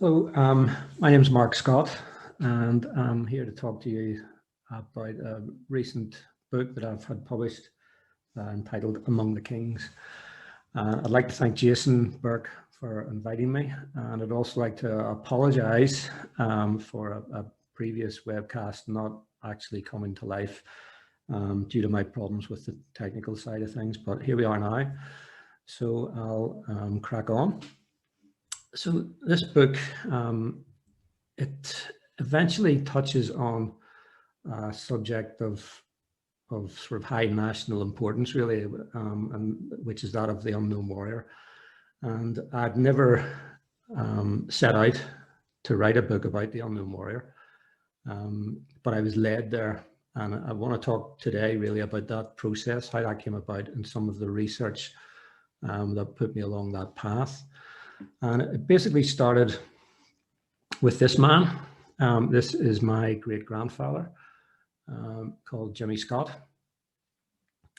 Hello, my name is Mark Scott, and I'm here to talk to you about a recent book that I've had published entitled Among the Kings. I'd like to thank Jason Burke for inviting me, and I'd also like to apologise for a previous webcast not actually coming to life due to my problems with the technical side of things, but here we are now. So I'll crack on. So this book, it eventually touches on a subject of sort of high national importance, really, and which is that of the unknown warrior. And I'd never set out to write a book about the unknown warrior, but I was led there. And I want to talk today really about that process, how that came about, and some of the research that put me along that path. And it basically started with this man. This is my great-grandfather called Jimmy Scott.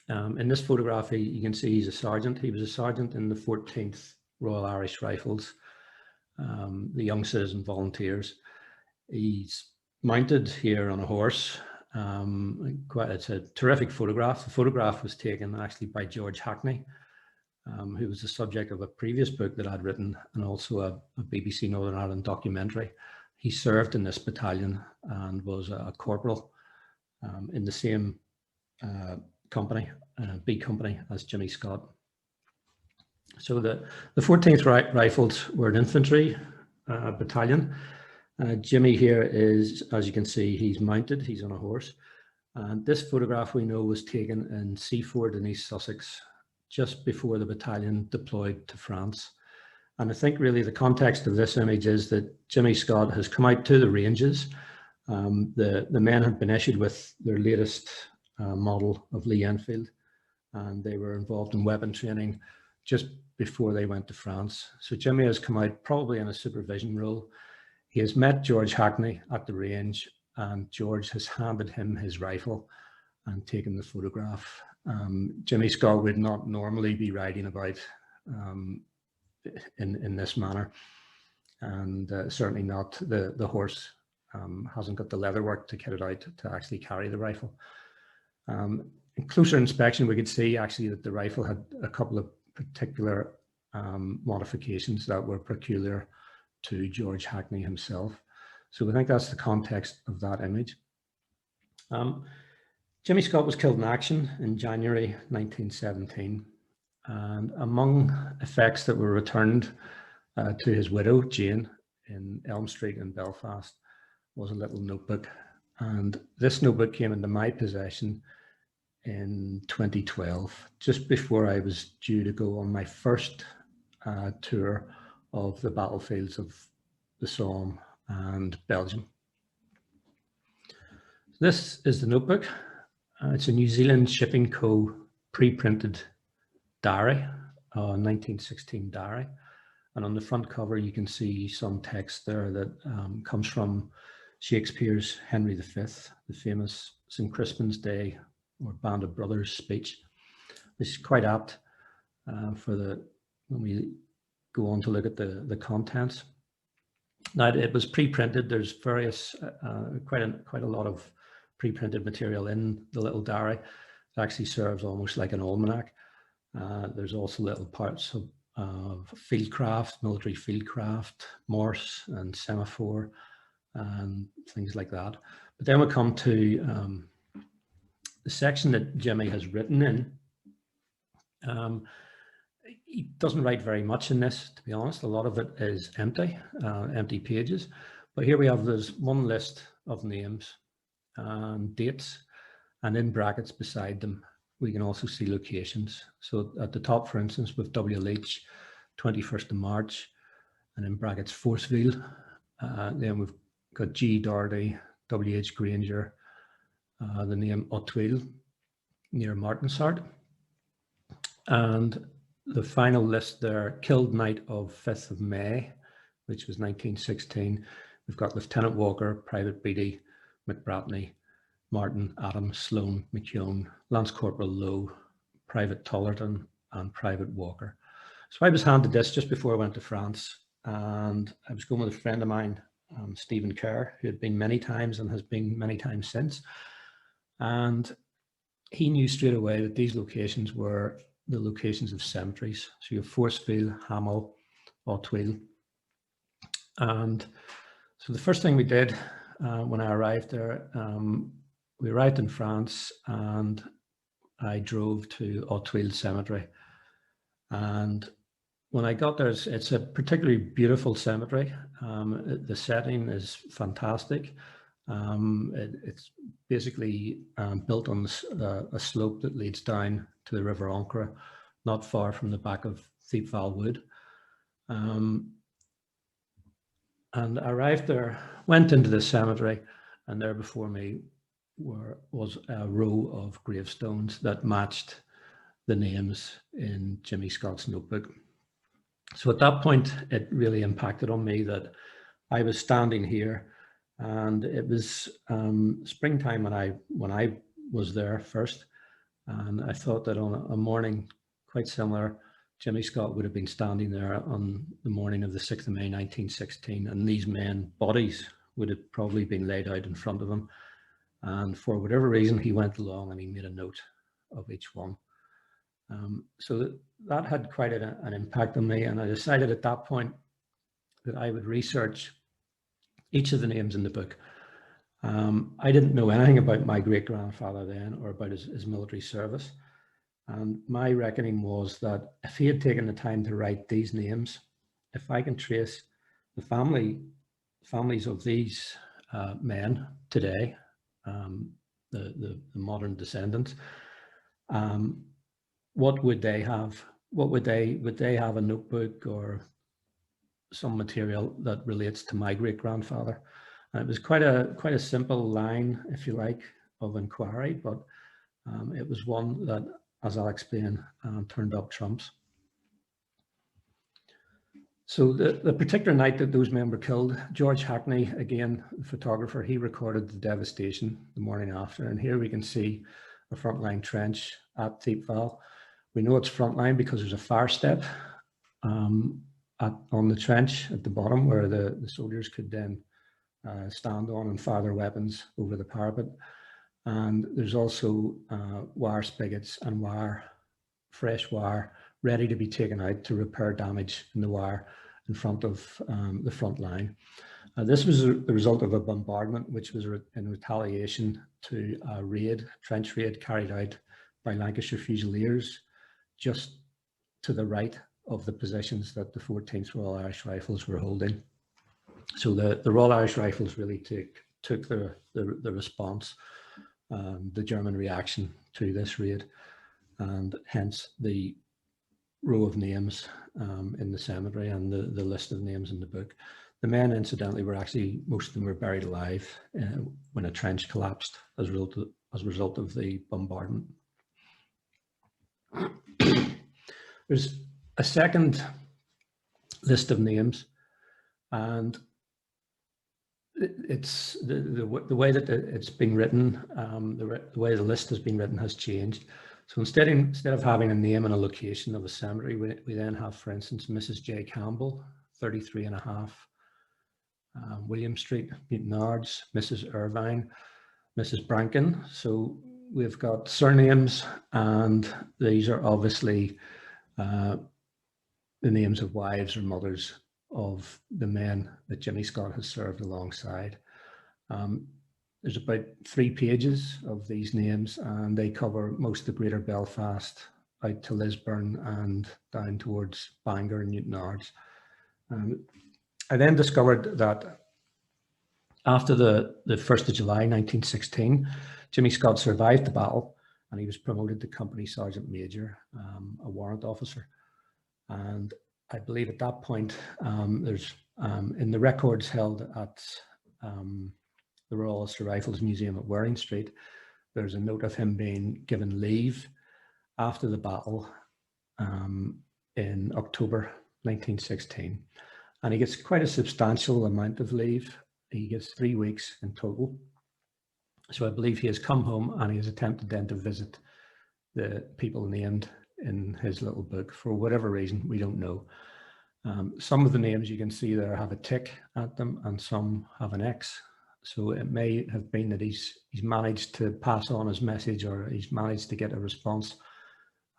In this photograph, you can see he's a sergeant. He was a sergeant in the 14th Royal Irish Rifles, the Young Citizen Volunteers. He's mounted here on a horse. It's a terrific photograph. The photograph was taken actually by George Hackney, who was the subject of a previous book that I'd written, and also a BBC Northern Ireland documentary. He served in this battalion and was a corporal in the same company, B Company, as Jimmy Scott. So the 14th Rifles were an infantry battalion. Jimmy here is, as you can see, he's mounted, he's on a horse. And this photograph we know was taken in Seaford in East Sussex, just before the battalion deployed to France. And I think really the context of this image is that Jimmy Scott has come out to the ranges. The men had been issued with their latest model of Lee Enfield, and they were involved in weapon training just before they went to France. So Jimmy has come out probably in a supervision role. He has met George Hackney at the range, and George has handed him his rifle and taken the photograph. Jimmy Scott would not normally be writing about in this manner, and certainly not the horse hasn't got the leatherwork to kit it out to actually carry the rifle. In closer inspection, we could see actually that the rifle had a couple of particular modifications that were peculiar to George Hackney himself. So we think that's the context of that image. Jimmy Scott was killed in action in January 1917, and among effects that were returned to his widow, Jane, in Elm Street in Belfast, was a little notebook. And this notebook came into my possession in 2012, just before I was due to go on my first tour of the battlefields of the Somme and Belgium. This is the notebook. It's a New Zealand Shipping Co. pre-printed diary, 1916 diary. And on the front cover, you can see some text there that comes from Shakespeare's Henry V, the famous St. Crispin's Day or Band of Brothers speech. This is quite apt when we go on to look at the contents. Now, it was pre-printed. There's various, quite a lot of pre-printed material in the little diary. It actually serves almost like an almanac. There's also little parts of fieldcraft, military fieldcraft, Morse and semaphore, and things like that. But then we come to the section that Jimmy has written in. He doesn't write very much in this, to be honest. A lot of it is empty, empty pages. But here we have, there's one list of names and dates, and in brackets beside them, we can also see locations. So at the top, for instance, with W. Leach, 21st of March, and in brackets, Forceville. Then we've got G. Doherty, W. H. Granger, the name Otwil near Martinsart. And the final list there, killed night of 5th of May, which was 1916. We've got Lieutenant Walker, Private Beattie, McBratney, Martin, Adams, Sloan, McKeown, Lance Corporal Lowe, Private Tollerton, and Private Walker. So I was handed this just before I went to France and I was going with a friend of mine, Stephen Kerr, who had been many times and has been many times since. And he knew straight away that these locations were the locations of cemeteries. So you have Forcefield, Hamel, Auteuil. And so the first thing we did when I arrived there, we arrived in France, and I drove to Auteuil Cemetery. And when I got there, it's a particularly beautiful cemetery. The setting is fantastic. It's basically built on a slope that leads down to the River Ancre, not far from the back of Thiepval Wood. And I arrived there, went into the cemetery, and there before me was a row of gravestones that matched the names in Jimmy Scott's notebook. So at that point, it really impacted on me that I was standing here, and it was springtime when I was there first, and I thought that on a morning quite similar, Jimmy Scott would have been standing there on the morning of the 6th of May 1916, and these men bodies would have probably been laid out in front of him, and for whatever reason he went along and he made a note of each one. So that had quite an impact on me, and I decided at that point that I would research each of the names in the book. I didn't know anything about my great-grandfather then, or about his military service. And my reckoning was that if he had taken the time to write these names, if I can trace the families of these men today, the modern descendants, what would they have? Would they have a notebook or some material that relates to my great-grandfather? And it was quite a simple line, if you like, of inquiry, but it was one that, as I'll explain, turned up trumps. So the particular night that those men were killed, George Hackney, again, the photographer, he recorded the devastation the morning after. And here we can see a frontline trench at Thiepval. We know it's frontline because there's a fire step on the trench at the bottom where the soldiers could then stand on and fire their weapons over the parapet. And there's also wire spigots and fresh wire, ready to be taken out to repair damage in the wire in front of the front line. This was the result of a bombardment, which was in retaliation to a trench raid carried out by Lancashire Fusiliers just to the right of the positions that the 14th Royal Irish Rifles were holding. So the Royal Irish Rifles really took the response, the German reaction to this raid, and hence the row of names in the cemetery and the list of names in the book. The men, incidentally, most of them were buried alive when a trench collapsed as a result of the bombardment. There's a second list of names, and it's the way that it's been written, the way the list has been written has changed. So instead of having a name and a location of a cemetery, we then have, for instance, Mrs. J. Campbell, 33.5 William Street, Newtonards, Mrs. Irvine, Mrs. Brankin. So we've got surnames, and these are obviously the names of wives or mothers of the men that Jimmy Scott has served alongside. There's about 3 pages of these names, and they cover most of Greater Belfast out to Lisburn and down towards Bangor and Newtonards. I then discovered that after the 1st of July 1916, Jimmy Scott survived the battle, and he was promoted to Company Sergeant Major, a warrant officer. And I believe at that point, there's in the records held at the Royal Ulster Rifles Museum at Waring Street, there's a note of him being given leave after the battle in October 1916. And he gets quite a substantial amount of leave. He gets 3 weeks in total. So I believe he has come home and he has attempted then to visit the people named in his little book for whatever reason, we don't know. Some of the names you can see there have a tick at them and some have an X. So it may have been that he's managed to pass on his message, or he's managed to get a response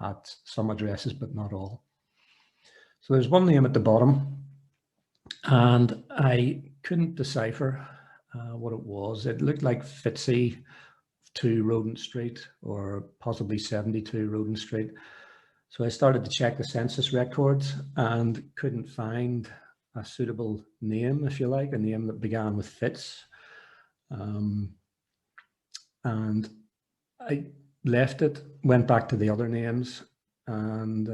at some addresses, but not all. So there's one name at the bottom, and I couldn't decipher what it was. It looked like Fitzy 2 Roden Street, or possibly 72 Roden Street. So I started to check the census records and couldn't find a suitable name, if you like, a name that began with Fitz. And I left it, went back to the other names, and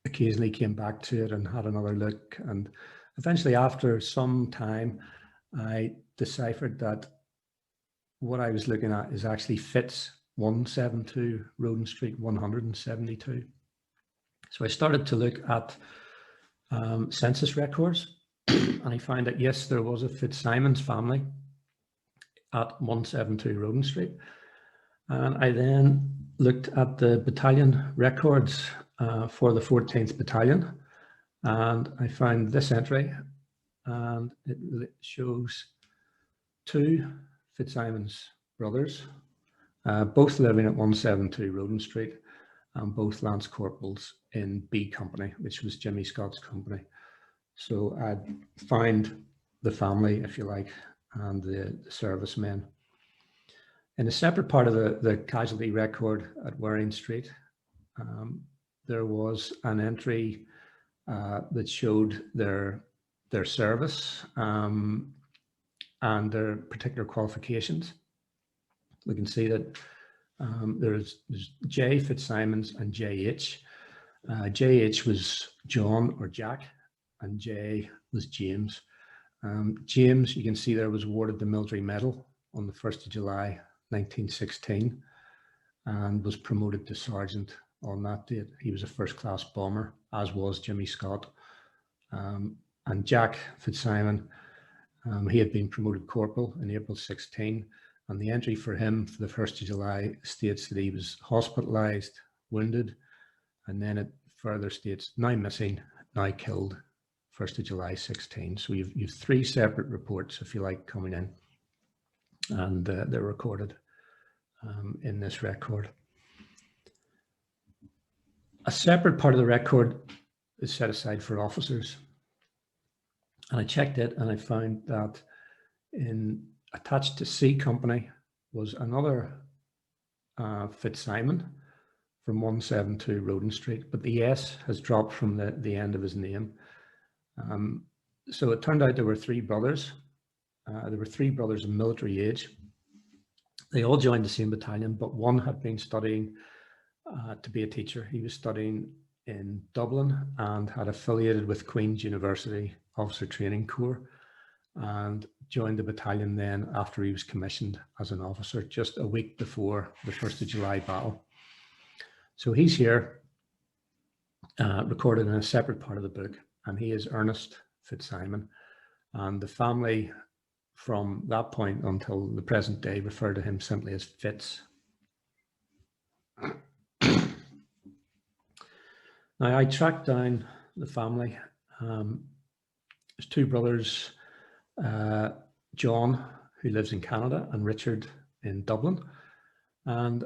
occasionally came back to it and had another look. And eventually, after some time, I deciphered that what I was looking at is actually Fitz 172 Roden Street 172. So I started to look at census records, and I found that yes, there was a Fitzsimon's family at 172 Roden Street. And I then looked at the battalion records for the 14th Battalion, and I found this entry, and it shows 2 Fitzsimon's brothers, both living at 172 Roden Street, and both Lance Corporals in B Company, which was Jimmy Scott's company. So I'd find the family, if you like, and the servicemen. In a separate part of the casualty record at Waring Street, there was an entry that showed their service and their particular qualifications. We can see that there's J Fitzsimons and JH. JH was John or Jack, and J was James. James, you can see there, was awarded the Military Medal on the 1st of July 1916 and was promoted to sergeant on that date. He was a first-class bomber, as was Jimmy Scott. And Jack Fitzsimon, he had been promoted corporal in April 16, and the entry for him for the 1st of July states that he was hospitalized, wounded, and then it further states now missing, now killed, 1st of July 16. So you've 3 separate reports, if you like, coming in, and they're recorded in this record. A separate part of the record is set aside for officers, and I checked it and I found that attached to C Company was another Fitzsimon from 172 Roden Street, but the S has dropped from the end of his name. So it turned out there were 3 brothers. There were 3 brothers of military age. They all joined the same battalion, but one had been studying to be a teacher. He was studying in Dublin and had affiliated with Queen's University Officer Training Corps, and joined the battalion then after he was commissioned as an officer just a week before the 1st of July battle. So he's here recorded in a separate part of the book, and he is Ernest Fitzsimon, and the family from that point until the present day refer to him simply as Fitz. Now I tracked down the family. There's 2 brothers, John, who lives in Canada, and Richard in Dublin. And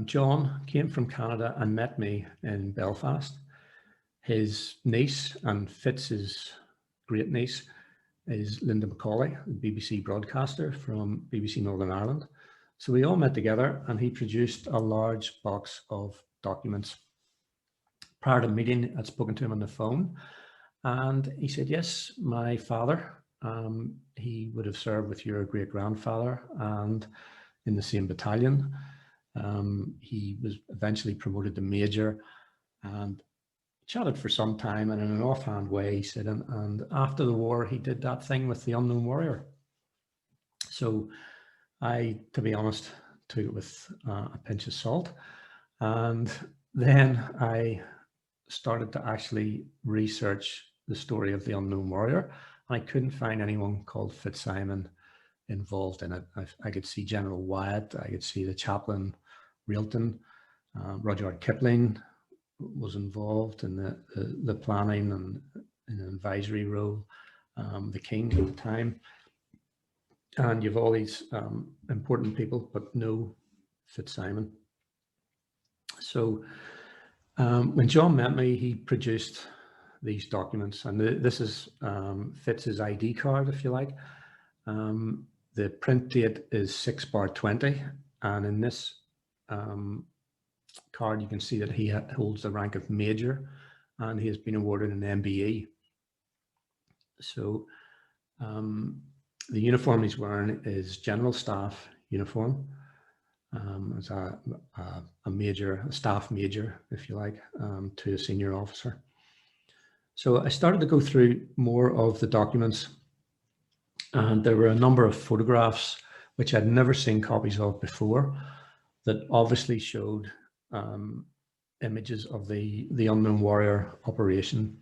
John came from Canada and met me in Belfast. His niece, and Fitz's great niece, is Linda Macaulay, the BBC broadcaster from BBC Northern Ireland. So we all met together, and he produced a large box of documents. Prior to the meeting, I'd spoken to him on the phone, and he said, yes, my father, he would have served with your great-grandfather and in the same battalion. He was eventually promoted to major, and chatted for some time, and in an offhand way he said, and after the war he did that thing with the Unknown Warrior. So I, to be honest, took it with a pinch of salt, and then I started to actually research the story of the Unknown Warrior. I couldn't find anyone called Fitzsimon involved in it. I could see General Wyatt, I could see the chaplain Railton, Rudyard Kipling, was involved in the planning and in an advisory role, the king at the time. And you've all these important people, but no Fitzsimon. So when John met me, he produced these documents, and this is Fitz's ID card, if you like. The print date is 6/20, and in this card you can see that he holds the rank of major, and he has been awarded an MBE. So the uniform he's wearing is general staff uniform, as a major, a staff major, if you like, to a senior officer. So I started to go through more of the documents, and there were a number of photographs which I'd never seen copies of before that obviously showed images of the Unknown Warrior operation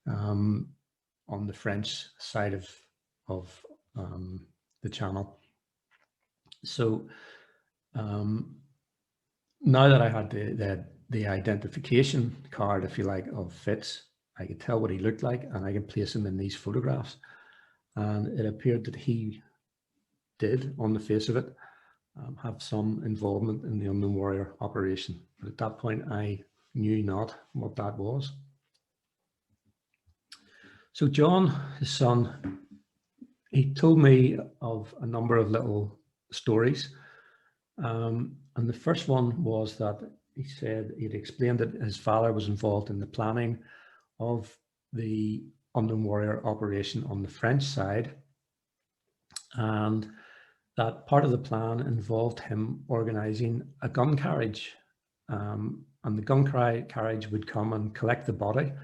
on the French side of the channel. So now that I had the identification card, if you like, of Fitz, I could tell what he looked like, and I could place him in these photographs. And it appeared that he did, on the face of it, have some involvement in the Unknown Warrior operation. But at that point, I knew not what that was. So John, his son, he told me of a number of little stories. And the first one was that he said he'd explained that his father was involved in the planning of the Unknown Warrior operation on the French side, and that part of the plan involved him organizing a gun carriage, and the gun carriage would come and collect the body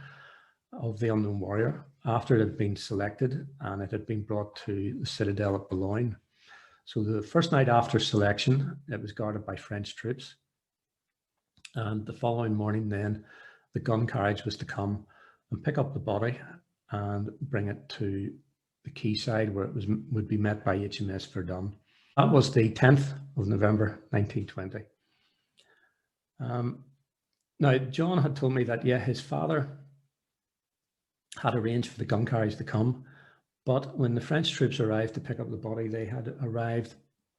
of the Unknown Warrior after it had been selected and it had been brought to the citadel at Boulogne. So the first night after selection, it was guarded by French troops, and the following morning then the gun carriage was to come and pick up the body and bring it to the quayside, where it would be met by HMS Verdun. That was the 10th of November 1920. Now, John had told me that, yeah, his father had arranged for the gun carriage to come, but when the French troops arrived to pick up the body, they had arrived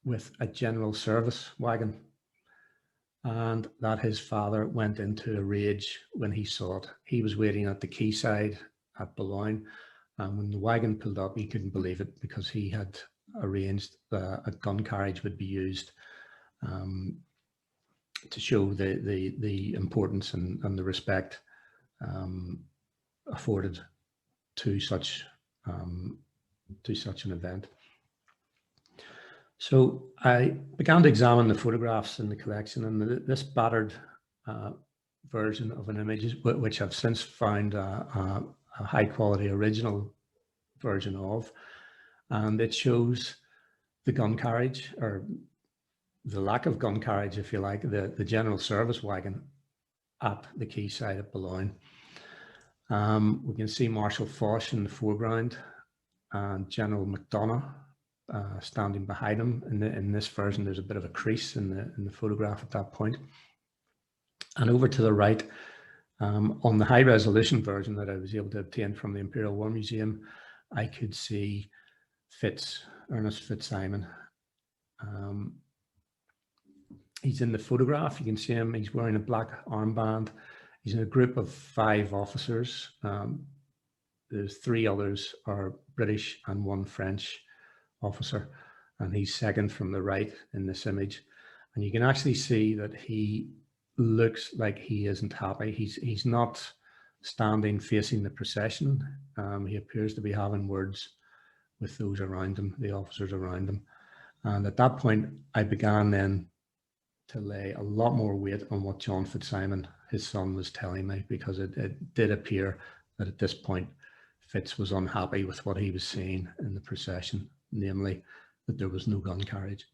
with a general service wagon, and that his father went into a rage when he saw it. He was waiting at the quayside at Boulogne, and when the wagon pulled up, he couldn't believe it, because he had arranged that a gun carriage would be used to show the importance and the respect afforded to such an event. So I began to examine the photographs in the collection, and this battered version of an image, which I've since found a high quality original version of, and it shows the gun carriage, or the lack of gun carriage, if you like, the general service wagon at the quayside at Boulogne. We can see Marshal Foch in the foreground and General MacDonough standing behind him. In this version, there's a bit of a crease in the photograph at that point. And over to the right, on the high resolution version that I was able to obtain from the Imperial War Museum, I could see Ernest Fitzsimon. He's in the photograph. You can see him. He's wearing a black armband. He's in a group of 5 officers. There's 3 others are British and 1 French officer, and he's second from the right in this image. And you can actually see that he looks like he isn't happy. He's not standing facing the procession. He appears to be having words with those around him, the officers around him. And at that point, I began then to lay a lot more weight on what John Fitzsimon, his son, was telling me, because it did appear that at this point, Fitz was unhappy with what he was seeing in the procession, namely that there was no gun carriage.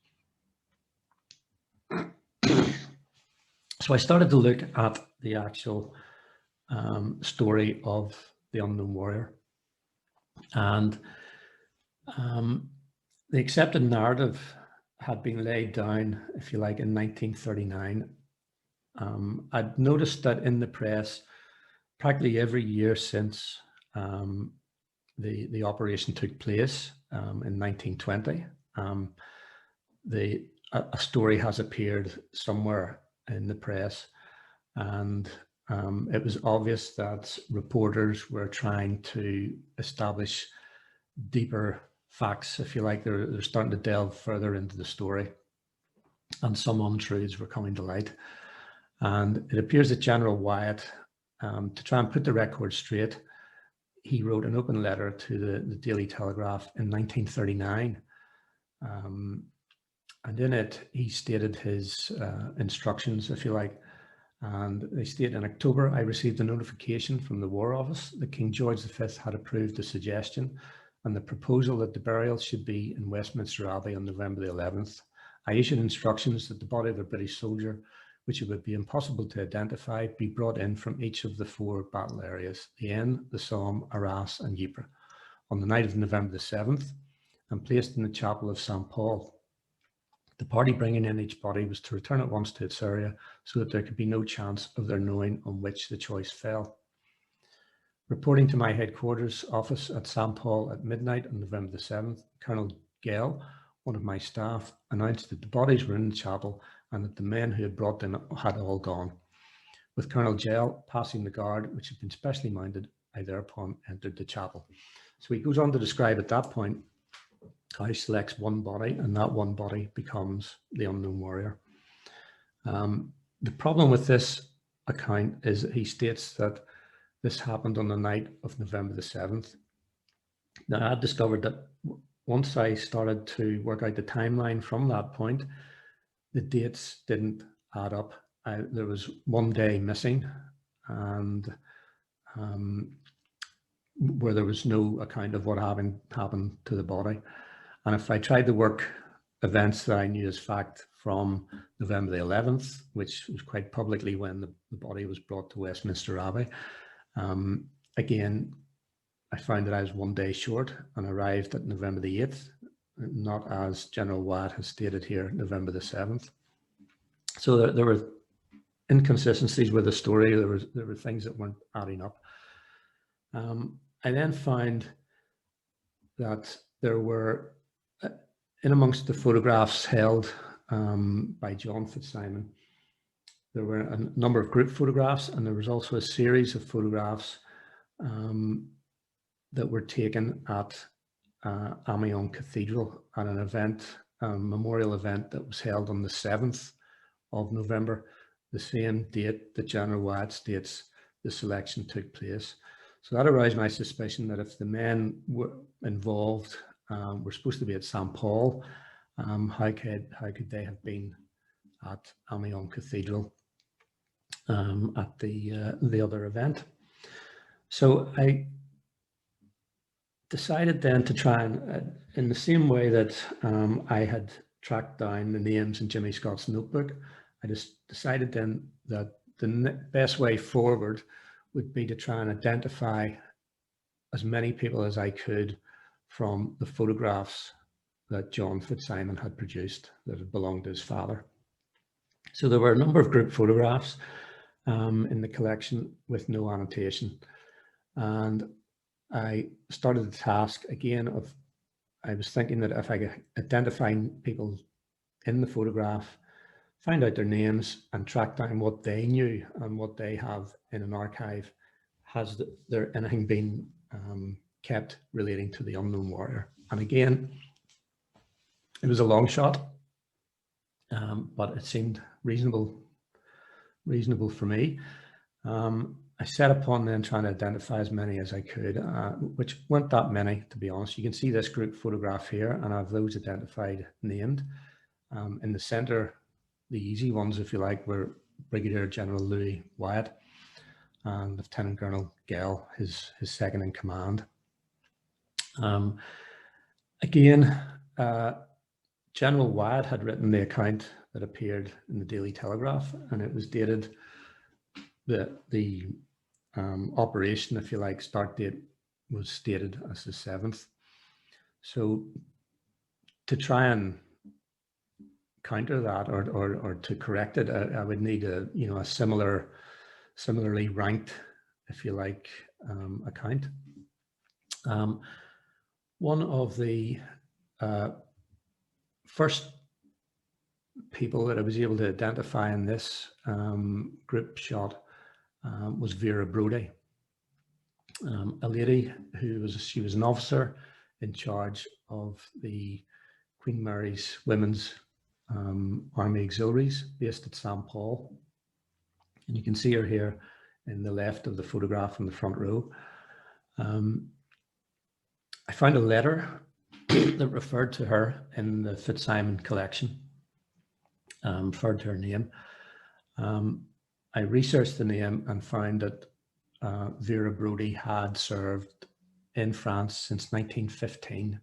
So I started to look at the actual story of the Unknown Warrior, and the accepted narrative had been laid down, if you like, in 1939, I'd noticed that in the press, practically every year since the operation took place in 1920, a story has appeared somewhere in the press, and it was obvious that reporters were trying to establish deeper facts, if you like. They're starting to delve further into the story, and some untruths were coming to light. And it appears that General Wyatt, to try and put the record straight, he wrote an open letter to the Daily Telegraph in 1939. And in it, he stated his instructions, if you like. And they state, in October, I received a notification from the War Office that King George V had approved the suggestion and the proposal that the burial should be in Westminster Abbey on November the 11th. I issued instructions that the body of a British soldier, which it would be impossible to identify, be brought in from each of the 4 battle areas, the Aisne, the Somme, Arras and Ypres, on the night of November the 7th, and placed in the chapel of St. Paul. The party bringing in each body was to return at once to its area so that there could be no chance of their knowing on which the choice fell. Reporting to my headquarters office at St. Paul at midnight on November the 7th, Colonel Gale, one of my staff, announced that the bodies were in the chapel and that the men who had brought them had all gone. With Colonel Gale passing the guard, which had been specially mounted, I thereupon entered the chapel. So he goes on to describe at that point how he selects one body, and that one body becomes the unknown warrior. The problem with this account is that he states that this happened on the night of November the 7th. Now, I discovered that once I started to work out the timeline from that point, the dates didn't add up. There was one day missing, and where there was no account of what happened to the body. And if I tried to work events that I knew as fact from November the 11th, which was quite publicly when the body was brought to Westminster Abbey, again, I found that I was one day short and arrived at November the 8th, not as General Wyatt has stated here, November the 7th. So there were inconsistencies with the story. There were things that weren't adding up. I then found that there were, in amongst the photographs held by John Fitzsimon, there were a number of group photographs, and there was also a series of photographs that were taken at Amiens Cathedral at an event, a memorial event that was held on the 7th of November, the same date that General Wyatt states the selection took place. So that aroused my suspicion that if the men were involved were supposed to be at St. Paul, how could they have been at Amiens Cathedral at the other event? So I decided then to try and, in the same way that I had tracked down the names in Jimmy Scott's notebook, I just decided then that the best way forward would be to try and identify as many people as I could from the photographs that John Fitzsimon had produced that had belonged to his father. So there were a number of group photographs in the collection with no annotation. And I started the task again of, I was thinking that if I could identify people in the photograph, find out their names and track down what they knew and what they have in an archive, has there anything been kept relating to the unknown warrior? And again, it was a long shot, but it seemed reasonable for me. I set upon then trying to identify as many as I could, which weren't that many, to be honest. You can see this group photograph here, and I have those identified, named. In the center, the easy ones, if you like, were Brigadier General Louis Wyatt and Lieutenant Colonel Gale, his second in command. Again, General Wyatt had written the account that appeared in the Daily Telegraph, and it was dated, the operation, if you like, start date was stated as the 7th. So to try and counter that or to correct it, I would need a, you know, a similarly ranked, if you like, account. One of the first people that I was able to identify in this group shot was Vera Brody, a lady she was an officer in charge of the Queen Mary's Women's Army Auxiliaries based at St. Paul. And you can see her here in the left of the photograph in the front row. I found a letter that referred to her in the Fitzsimon collection, referred to her name. I researched the name and found that Vera Brody had served in France since 1915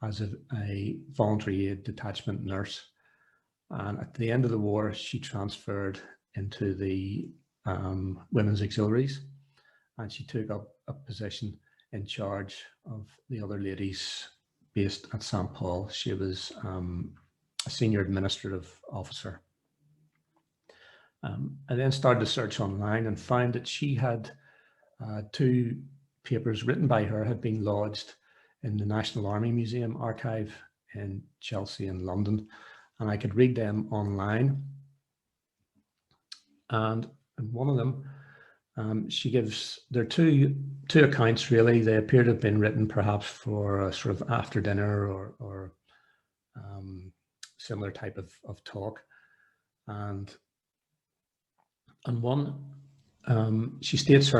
as a voluntary aid detachment nurse. And at the end of the war, she transferred into the Women's Auxiliaries, and she took up a position in charge of the other ladies based at St. Paul. She was a senior administrative officer. I then started to search online and found that she had two papers written by her had been lodged in the National Army Museum archive in Chelsea and London, and I could read them online. And in one of them, she gives, there are two accounts really. They appear to have been written perhaps for a sort of after dinner or similar type of talk. And one, she states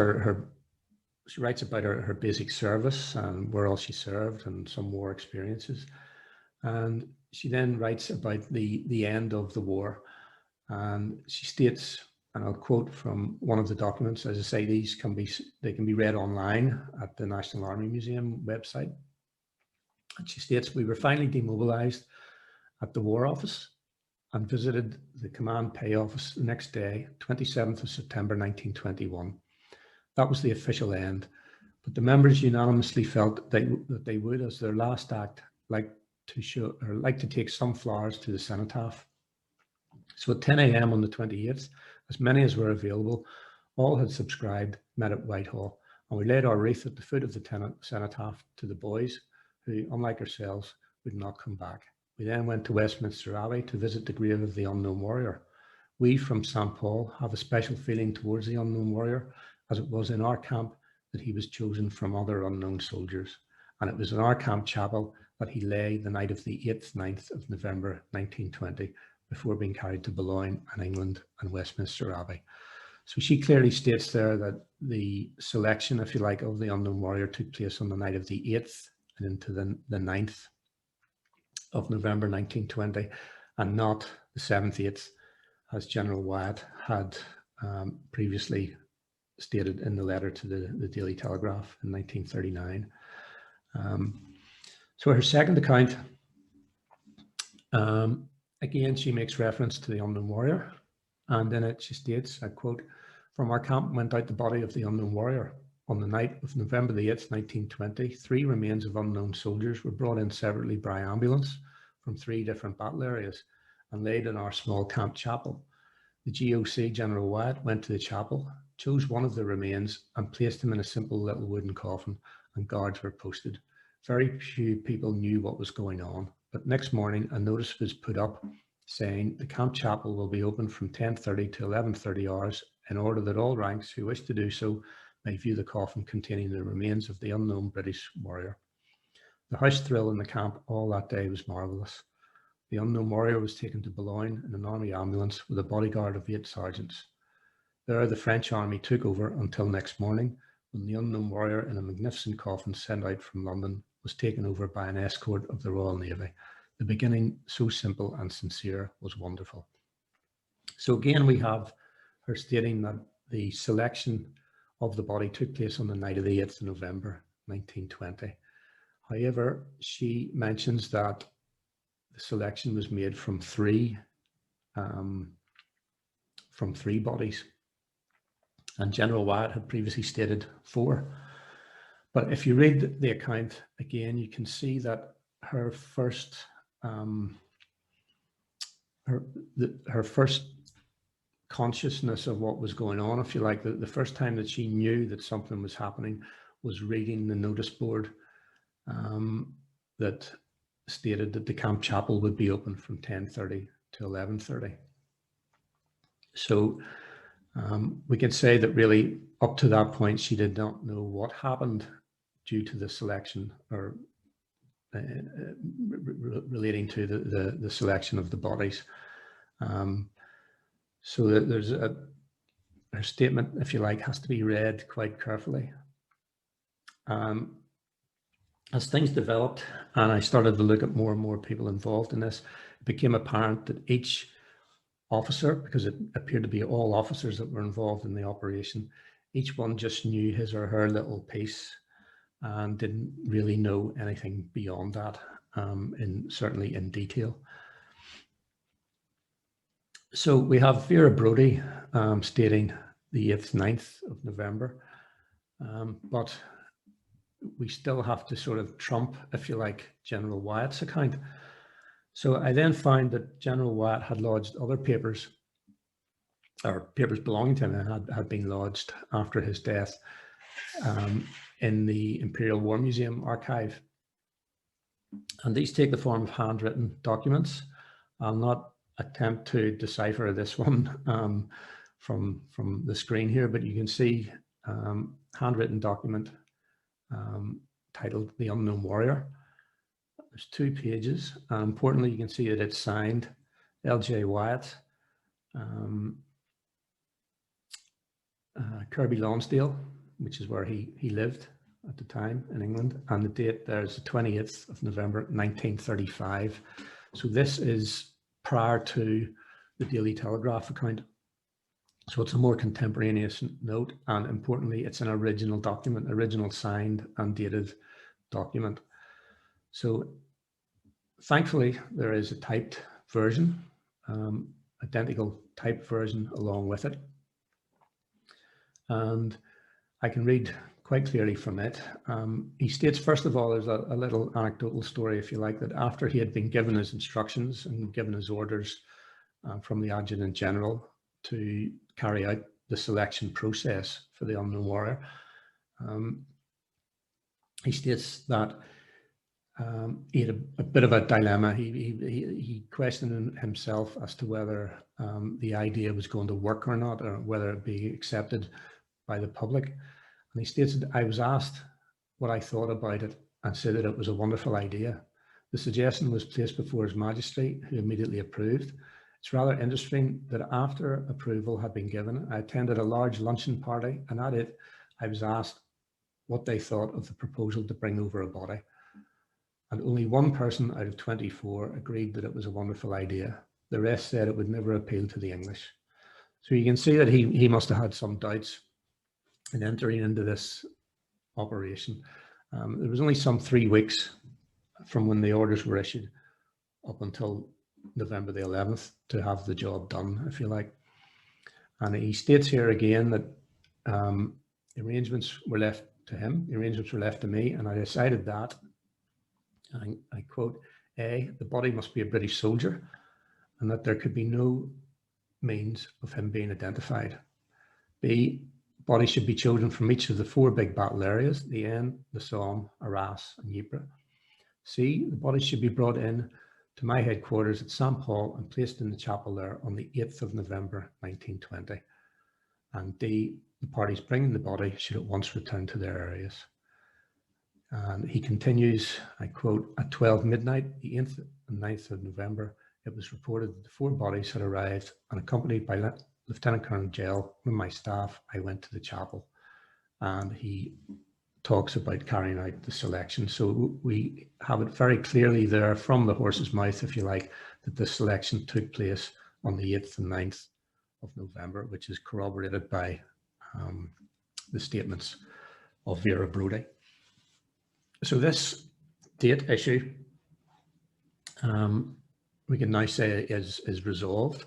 she writes about her basic service and where else she served and some war experiences. And she then writes about the end of the war. And she states, and I'll quote from one of the documents, as I say, they can be read online at the National Army Museum website. And she states, "We were finally demobilized at the War Office and visited the Command Pay Office the next day, 27th of September 1921. That was the official end, but the members unanimously felt that they would, as their last act, like to take some flowers to the cenotaph. So at 10 a.m. on the 28th, as many as were available, all had subscribed, met at Whitehall, and we laid our wreath at the foot of the cenotaph to the boys who, unlike ourselves, would not come back. We then went to Westminster Abbey to visit the grave of the unknown warrior. We from St. Paul have a special feeling towards the unknown warrior, as it was in our camp that he was chosen from other unknown soldiers, and it was in our camp chapel that he lay the night of the 8th, 9th of November 1920, before being carried to Boulogne and England and Westminster Abbey." So she clearly states there that the selection, if you like, of the unknown warrior took place on the night of the 8th and into the 9th of November 1920, and not the 7th, 8th, as General Wyatt had previously stated in the letter to the Daily Telegraph in 1939. So her second account, again, she makes reference to the unknown warrior, and in it she states, I quote, "From our camp went out the body of the unknown warrior. On the night of November the 8th, 1920, 3 remains of unknown soldiers were brought in separately by ambulance from 3 different battle areas and laid in our small camp chapel. The GOC, General Wyatt, went to the chapel, chose one of the remains and placed him in a simple little wooden coffin, and guards were posted. Very few people knew what was going on, but next morning a notice was put up saying the camp chapel will be open from 10:30 to 11:30 hours in order that all ranks who wish to do so may view the coffin containing the remains of the unknown British warrior. The house thrill in the camp all that day was marvellous. The unknown warrior was taken to Boulogne in an army ambulance with a bodyguard of 8 sergeants. There the French army took over until next morning, when the unknown warrior in a magnificent coffin sent out from London was taken over by an escort of the Royal Navy. The beginning, so simple and sincere, was wonderful." So again, we have her stating that the selection of the body took place on the night of the 8th of November 1920. However, she mentions that the selection was made from three bodies, and General Wyatt had previously stated 4. But if you read the account again, you can see that her first her first consciousness of what was going on, if you like, the first time that she knew that something was happening was reading the notice board that stated that the camp chapel would be open from 10:30 to 11:30. So we can say that really up to that point, she did not know what happened due to the selection, or relating to the selection of the bodies. So that there's her statement, if you like, has to be read quite carefully. As things developed and I started to look at more and more people involved in this, it became apparent that each officer, because it appeared to be all officers that were involved in the operation, each one just knew his or her little piece and didn't really know anything beyond that, certainly in detail. So we have Vera Brody stating the 8th, 9th of November, but we still have to sort of trump, if you like, General Wyatt's account. So I then found that General Wyatt had lodged other papers, or papers belonging to him had been lodged after his death in the Imperial War Museum archive. And these take the form of handwritten documents. I'll not attempt to decipher this one from the screen here, but you can see handwritten document titled The Unknown Warrior. There's 2 pages. Importantly, you can see that it's signed L.J. Wyatt, Kirby Lonsdale, which is where he lived at the time in England, and the date there is the 28th of November 1935. So this is prior to the Daily Telegraph account. So it's a more contemporaneous note, and importantly, it's an original document, original signed and dated document. So thankfully, there is a typed version, identical typed version along with it. And I can read quite clearly from it. He states, first of all, there's a little anecdotal story, if you like, that after he had been given his instructions and given his orders from the Adjutant General to carry out the selection process for the Unknown Warrior, he states that he had a bit of a dilemma. He questioned himself as to whether the idea was going to work or not, or whether it be accepted by the public. And he states that I was asked what I thought about it and said that it was a wonderful idea. The suggestion was placed before His Majesty, who immediately approved. It's rather interesting that after approval had been given, I attended a large luncheon party, and at it, I was asked what they thought of the proposal to bring over a body. And only one person out of 24 agreed that it was a wonderful idea. The rest said it would never appeal to the English. So you can see that he must have had some doubts in entering into this operation. There was only some 3 weeks from when the orders were issued up until November the 11th to have the job done, if you like. And he states here again that arrangements were left to him, the arrangements were left to me, and I decided that, and I quote, A, the body must be a British soldier, and that there could be no means of him being identified. B, body should be chosen from each of the 4 big battle areas, the Aisne, the Somme, Arras, and Ypres. C, the body should be brought in to my headquarters at St. Paul and placed in the chapel there on the 8th of November 1920. And D, the parties bringing the body should at once return to their areas. And he continues, I quote, at 12 midnight, the 8th and 9th of November, it was reported that the 4 bodies had arrived, and accompanied by Lieutenant Colonel Gell and my staff, I went to the chapel. And he talks about carrying out the selection. So we have it very clearly there from the horse's mouth, if you like, that the selection took place on the 8th and 9th of November, which is corroborated by the statements of Vera Brody. So this date issue, we can now say is resolved,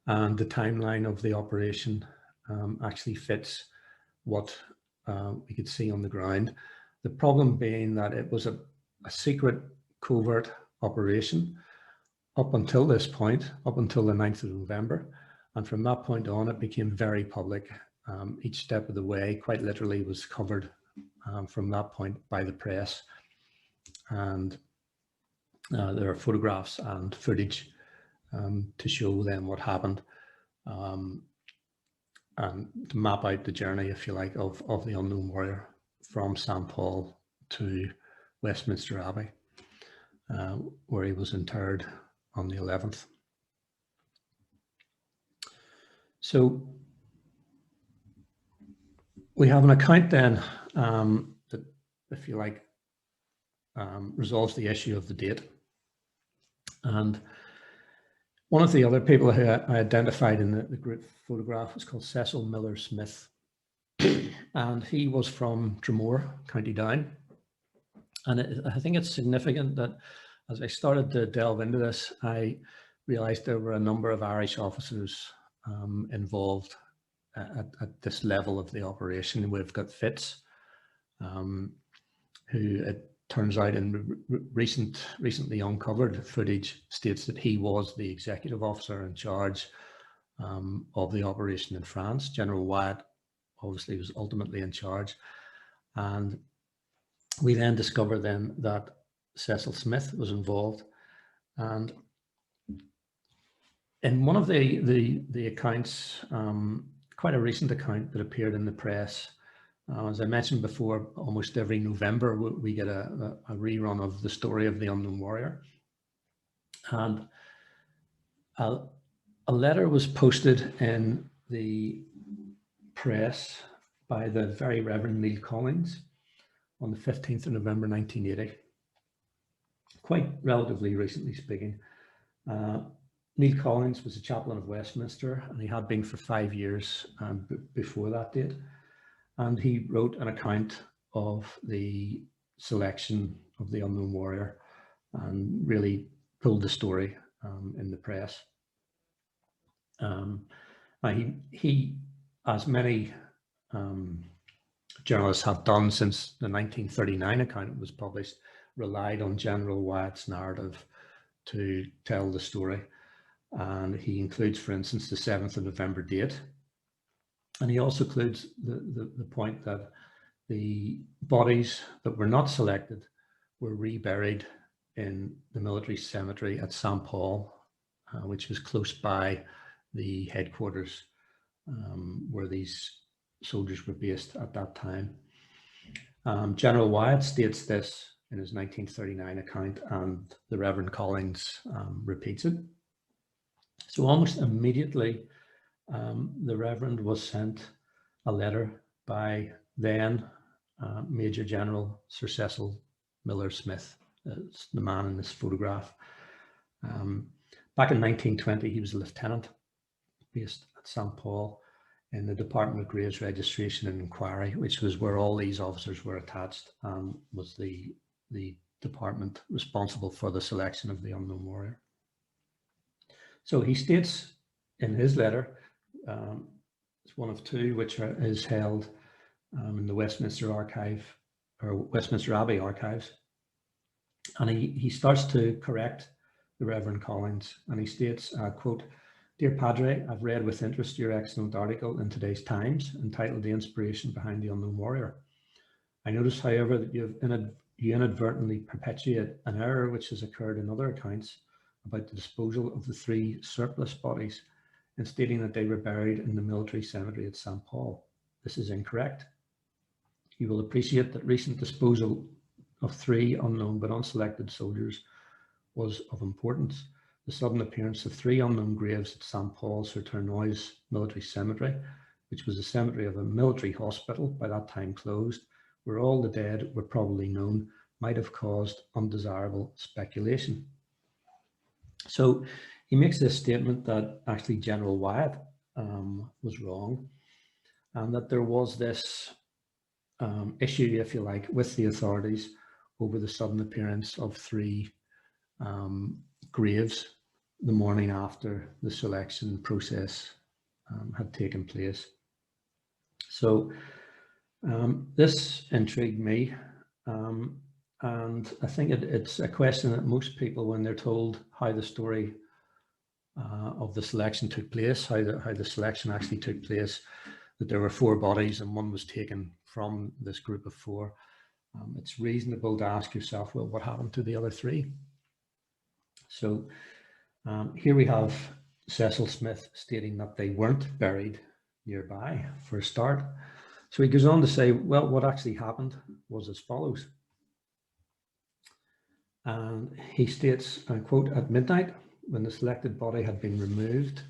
and the timeline of the operation actually fits what we could see on the ground. The problem being that it was a secret, covert operation up until this point, up until the 9th of November. And from that point on, it became very public. Each step of the way, quite literally, was covered from that point by the press. And there are photographs and footage to show them what happened and to map out the journey, if you like, of the unknown warrior from St. Paul to Westminster Abbey, where he was interred on the 11th. So we have an account then that, if you like, resolves the issue of the date. And one of the other people who I identified in the group photograph was called Cecil Miller Smith. And he was from Dromore, County Down. And I think it's significant that as I started to delve into this, I realized there were a number of Irish officers involved at this level of the operation. We've got Fitz, who it turns out in recently uncovered footage states that he was the executive officer in charge of the operation in France. General Wyatt obviously was ultimately in charge. And we then discover then that Cecil Smith was involved. And in one of the accounts, quite a recent account that appeared in the press, as I mentioned before, almost every November we get a rerun of the story of the unknown warrior. And a letter was posted in the press by the Very Reverend Neil Collins on the 15th of November 1980, quite relatively recently speaking. Neil Collins was a chaplain of Westminster, and he had been for 5 years before that date. And he wrote an account of the selection of the unknown warrior and really pulled the story in the press. He, as many journalists have done since the 1939 account was published, relied on General Wyatt's narrative to tell the story. And he includes, for instance, the 7th of November date. And he also includes the point that the bodies that were not selected were reburied in the military cemetery at St. Paul, which was close by the headquarters where these soldiers were based at that time. General Wyatt states this in his 1939 account, and the Reverend Collins repeats it. So almost immediately, the Reverend was sent a letter by then Major General Sir Cecil Miller Smith, the man in this photograph. Back in 1920, he was a lieutenant based at St. Paul in the Department of Graves Registration and Inquiry, which was where all these officers were attached, and was the department responsible for the selection of the unknown warrior. So he states in his letter, it's one of two, which is held in the Westminster Archive, or Westminster Abbey archives. And he starts to correct the Reverend Collins, and he states, quote, "Dear Padre, I've read with interest your excellent article in today's Times entitled The Inspiration Behind the Unknown Warrior. I notice, however, that you inadvertently perpetuate an error which has occurred in other accounts about the disposal of the 3 surplus bodies in stating that they were buried in the military cemetery at St. Paul. This is incorrect. You will appreciate that recent disposal of 3 unknown but unselected soldiers was of importance. The sudden appearance of 3 unknown graves at St. Paul Sur Tournois military cemetery, which was a cemetery of a military hospital, by that time closed, where all the dead were probably known, might have caused undesirable speculation." So he makes this statement that actually General Wyatt was wrong, and that there was this issue, if you like, with the authorities over the sudden appearance of 3 graves the morning after the selection process had taken place. So this intrigued me, And I think it's a question that most people, when they're told how the story of the selection took place, how the selection actually took place, that there were 4 bodies and one was taken from this group of 4, it's reasonable to ask yourself, well, what happened to the other 3? So here we have Cecil Smith stating that they weren't buried nearby for a start. So he goes on to say, well, what actually happened was as follows. And he states, and I quote, "At midnight, when the selected body had been removed,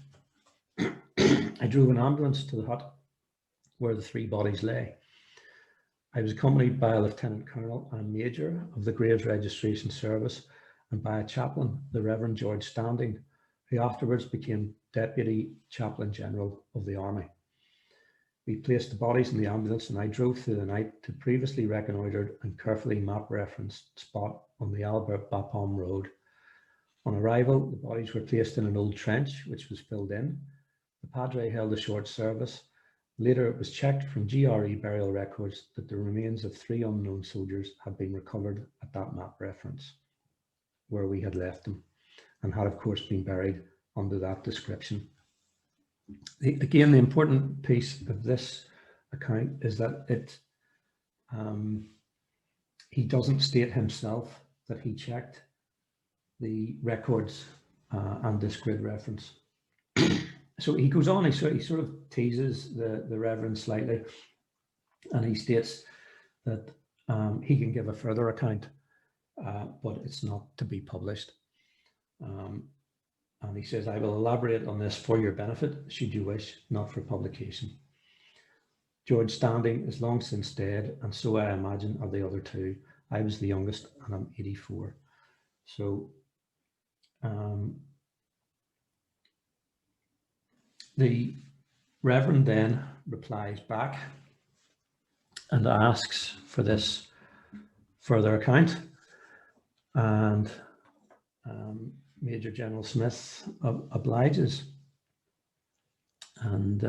I drove an ambulance to the hut where the 3 bodies lay. I was accompanied by a lieutenant colonel and a major of the Graves Registration Service and by a chaplain, the Reverend George Standing, who afterwards became Deputy Chaplain General of the Army. We placed the bodies in the ambulance and I drove through the night to previously reconnoitred and carefully map-referenced spot on the Albert Bapaume Road. On arrival, the bodies were placed in an old trench, which was filled in. The Padre held a short service. Later, it was checked from GRE burial records that the remains of 3 unknown soldiers had been recovered at that map reference, where we had left them, and had, of course, been buried under that description." Again, the important piece of this account is that he doesn't state himself that he checked the records and this grid reference. So he goes on, he sort of teases the Reverend slightly, and he states that he can give a further account, but it's not to be published. And he says, "I will elaborate on this for your benefit, should you wish, not for publication. George Standing is long since dead, and so I imagine are the other 2. I was the youngest, and I'm 84. So the Reverend then replies back and asks for this further account, and Major General Smith obliges. And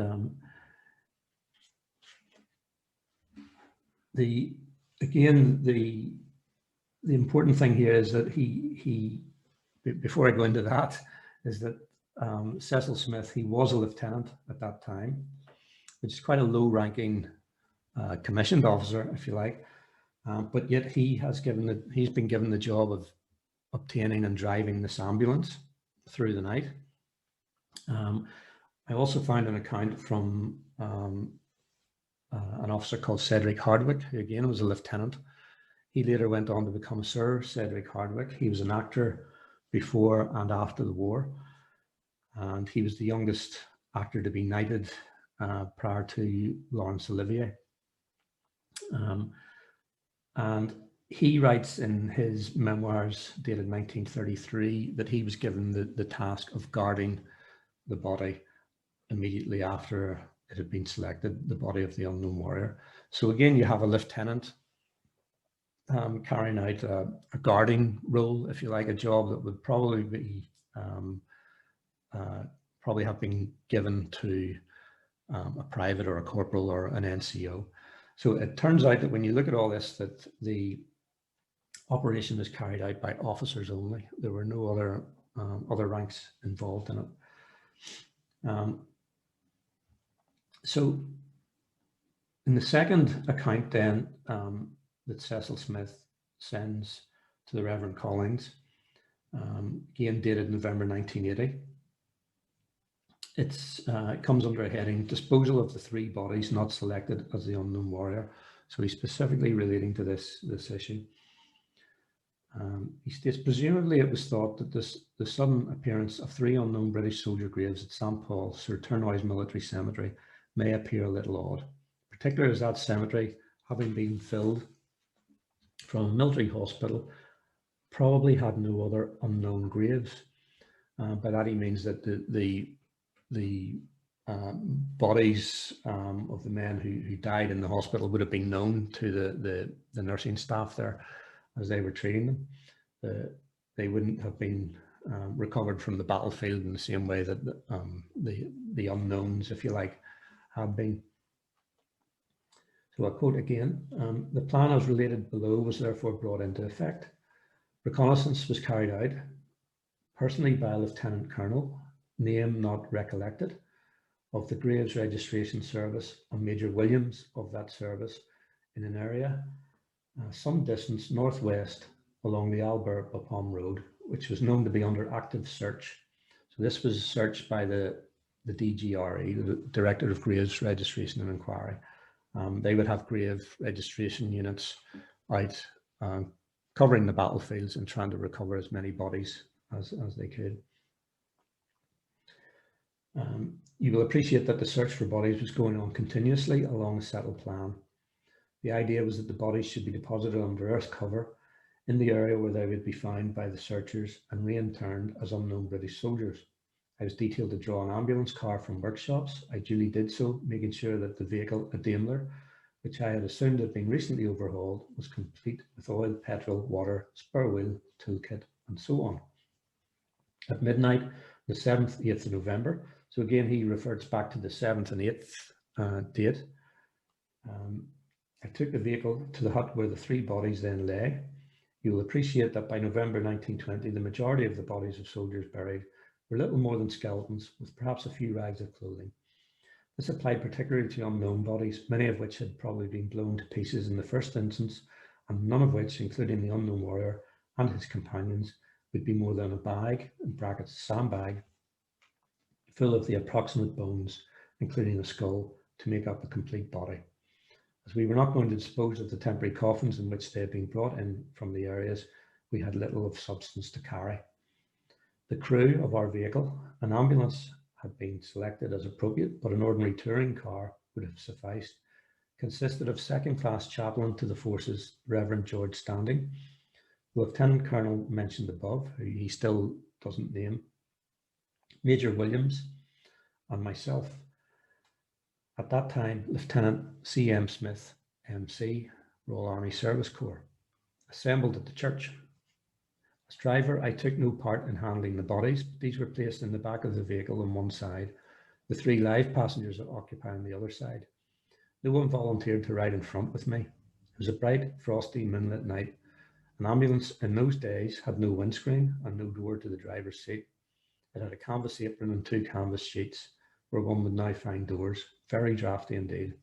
the important thing here is that he before I go into that, is that Cecil Smith, he was a lieutenant at that time, which is quite a low-ranking commissioned officer, if you like, but yet he's been given the job of obtaining and driving this ambulance through the night. I also found an account from an officer called Cedric Hardwick, who again was a lieutenant. He later went on to become a Sir Cedric Hardwick. He was an actor before and after the war, and he was the youngest actor to be knighted prior to Laurence Olivier. And he writes in his memoirs dated 1933 that he was given the task of guarding the body immediately after it had been selected, the body of the unknown warrior. So again, you have a lieutenant carrying out a guarding role, if you like, a job that would probably be probably have been given to a private or a corporal or an NCO. So it turns out that when you look at all this, that the operation was carried out by officers only. There were no other ranks involved in it. So in the second account then that Cecil Smith sends to the Reverend Collins, again dated November 1980, it comes under a heading, "Disposal of the 3 bodies not selected as the unknown warrior." So he's specifically relating to this issue. He states, "Presumably it was thought that the sudden appearance of 3 unknown British soldier graves at St. Paul, Sir Turnoy's military cemetery, may appear a little odd, particularly as that cemetery, having been filled from a military hospital, probably had no other unknown graves." By that he means that the bodies of the men who died in the hospital would have been known to the nursing staff there as they were treating them. They wouldn't have been recovered from the battlefield in the same way that the unknowns, if you like, had been. So I quote again, the plan as related below was therefore brought into effect. Reconnaissance was carried out, personally by a Lieutenant Colonel, name not recollected, of the Graves Registration Service and Major Williams of that service in an area some distance northwest along the Albert-Bapaume Road, which was known to be under active search. So this was searched by the DGRE, the Director of Graves Registration and Inquiry. They would have grave registration units out covering the battlefields and trying to recover as many bodies as they could. You will appreciate that the search for bodies was going on continuously along a settled plan. The idea was that the bodies should be deposited under earth cover in the area where they would be found by the searchers and re-interned as unknown British soldiers. I was detailed to draw an ambulance car from workshops. I duly did so, making sure that the vehicle, a Daimler, which I had assumed had been recently overhauled, was complete with oil, petrol, water, spare wheel, toolkit, and so on. At midnight, the 7th, 8th of November, so again, he refers back to the 7th and 8th date. I took the vehicle to the hut where the 3 bodies then lay. You will appreciate that by November 1920, the majority of the bodies of soldiers buried were little more than skeletons, with perhaps a few rags of clothing. This applied particularly to unknown bodies, many of which had probably been blown to pieces in the first instance, and none of which, including the unknown warrior and his companions, would be more than a bag, in brackets, sandbag, full of the approximate bones, including a skull, to make up a complete body. As we were not going to dispose of the temporary coffins in which they had been brought in from the areas, we had little of substance to carry. The crew of our vehicle, an ambulance had been selected as appropriate, but an ordinary touring car would have sufficed, consisted of second-class chaplain to the forces, Reverend George Standing, the Lieutenant Colonel mentioned above, who he still doesn't name, Major Williams, and myself. At that time, Lieutenant C.M. Smith, MC, Royal Army Service Corps, assembled at the church. As driver, I took no part in handling the bodies, but these were placed in the back of the vehicle on one side, the 3 live passengers occupying the other side. No one volunteered to ride in front with me. It was a bright, frosty, moonlit night. An ambulance in those days had no windscreen and no door to the driver's seat. It had a canvas apron and 2 canvas sheets, where one would now find doors. Very drafty indeed.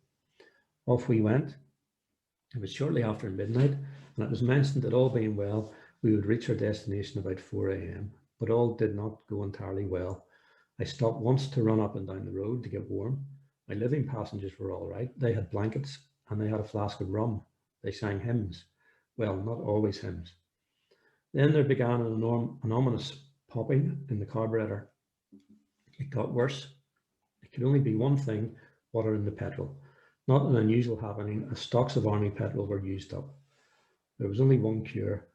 Off we went. It was shortly after midnight, and it was mentioned that all being well, we would reach our destination about 4 a.m., but all did not go entirely well. I stopped once to run up and down the road to get warm. My living passengers were all right. They had blankets and they had a flask of rum. They sang hymns. Well, not always hymns. Then there began an ominous popping in the carburetor. It got worse. It could only be one thing, water in the petrol. Not an unusual happening, as stocks of army petrol were used up. There was only one cure.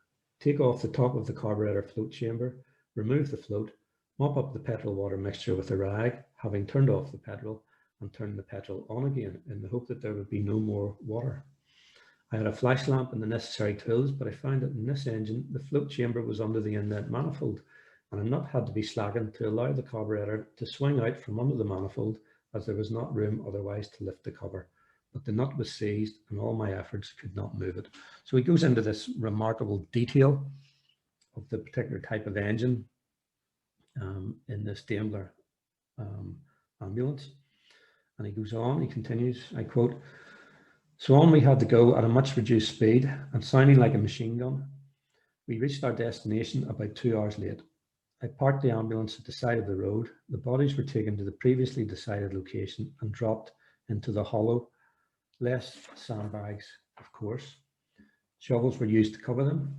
Take off the top of the carburetor float chamber, remove the float, mop up the petrol water mixture with a rag, having turned off the petrol, and turn the petrol on again in the hope that there would be no more water. I had a flash lamp and the necessary tools, but I found that in this engine, the float chamber was under the inlet manifold, and a nut had to be slackened to allow the carburetor to swing out from under the manifold, as there was not room otherwise to lift the cover. But the nut was seized and all my efforts could not move it. So he goes into this remarkable detail of the particular type of engine in this Daimler ambulance. And he goes on, he continues, I quote, "So on we had to go at a much reduced speed and sounding like a machine gun. We reached our destination about 2 hours late. I parked the ambulance at the side of the road. The bodies were taken to the previously decided location and dropped into the hollow, less sandbags, of course. Shovels were used to cover them,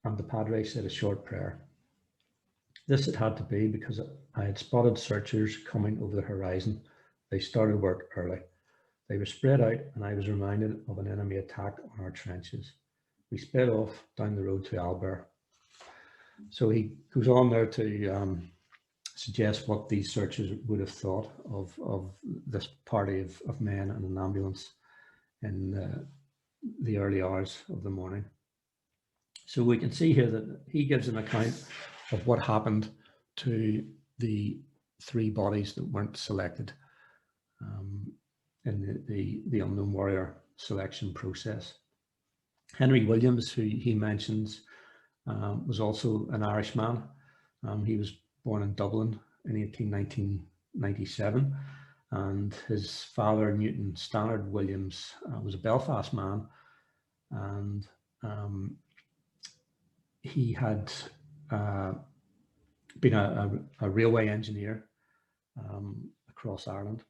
and the padre said a short prayer. This it had to be because I had spotted searchers coming over the horizon. They started work early. They were spread out, and I was reminded of an enemy attack on our trenches. We sped off down the road to Albert." So he goes on there to suggest what these searchers would have thought of this party of men and an ambulance in the early hours of the morning. So we can see here that he gives an account of what happened to the 3 bodies that weren't selected in the unknown warrior selection process. Henry Williams, who he mentions, was also an Irishman. He was born in Dublin in 1997, and his father, Newton Stannard Williams, was a Belfast man, and he had been a railway engineer across Ireland.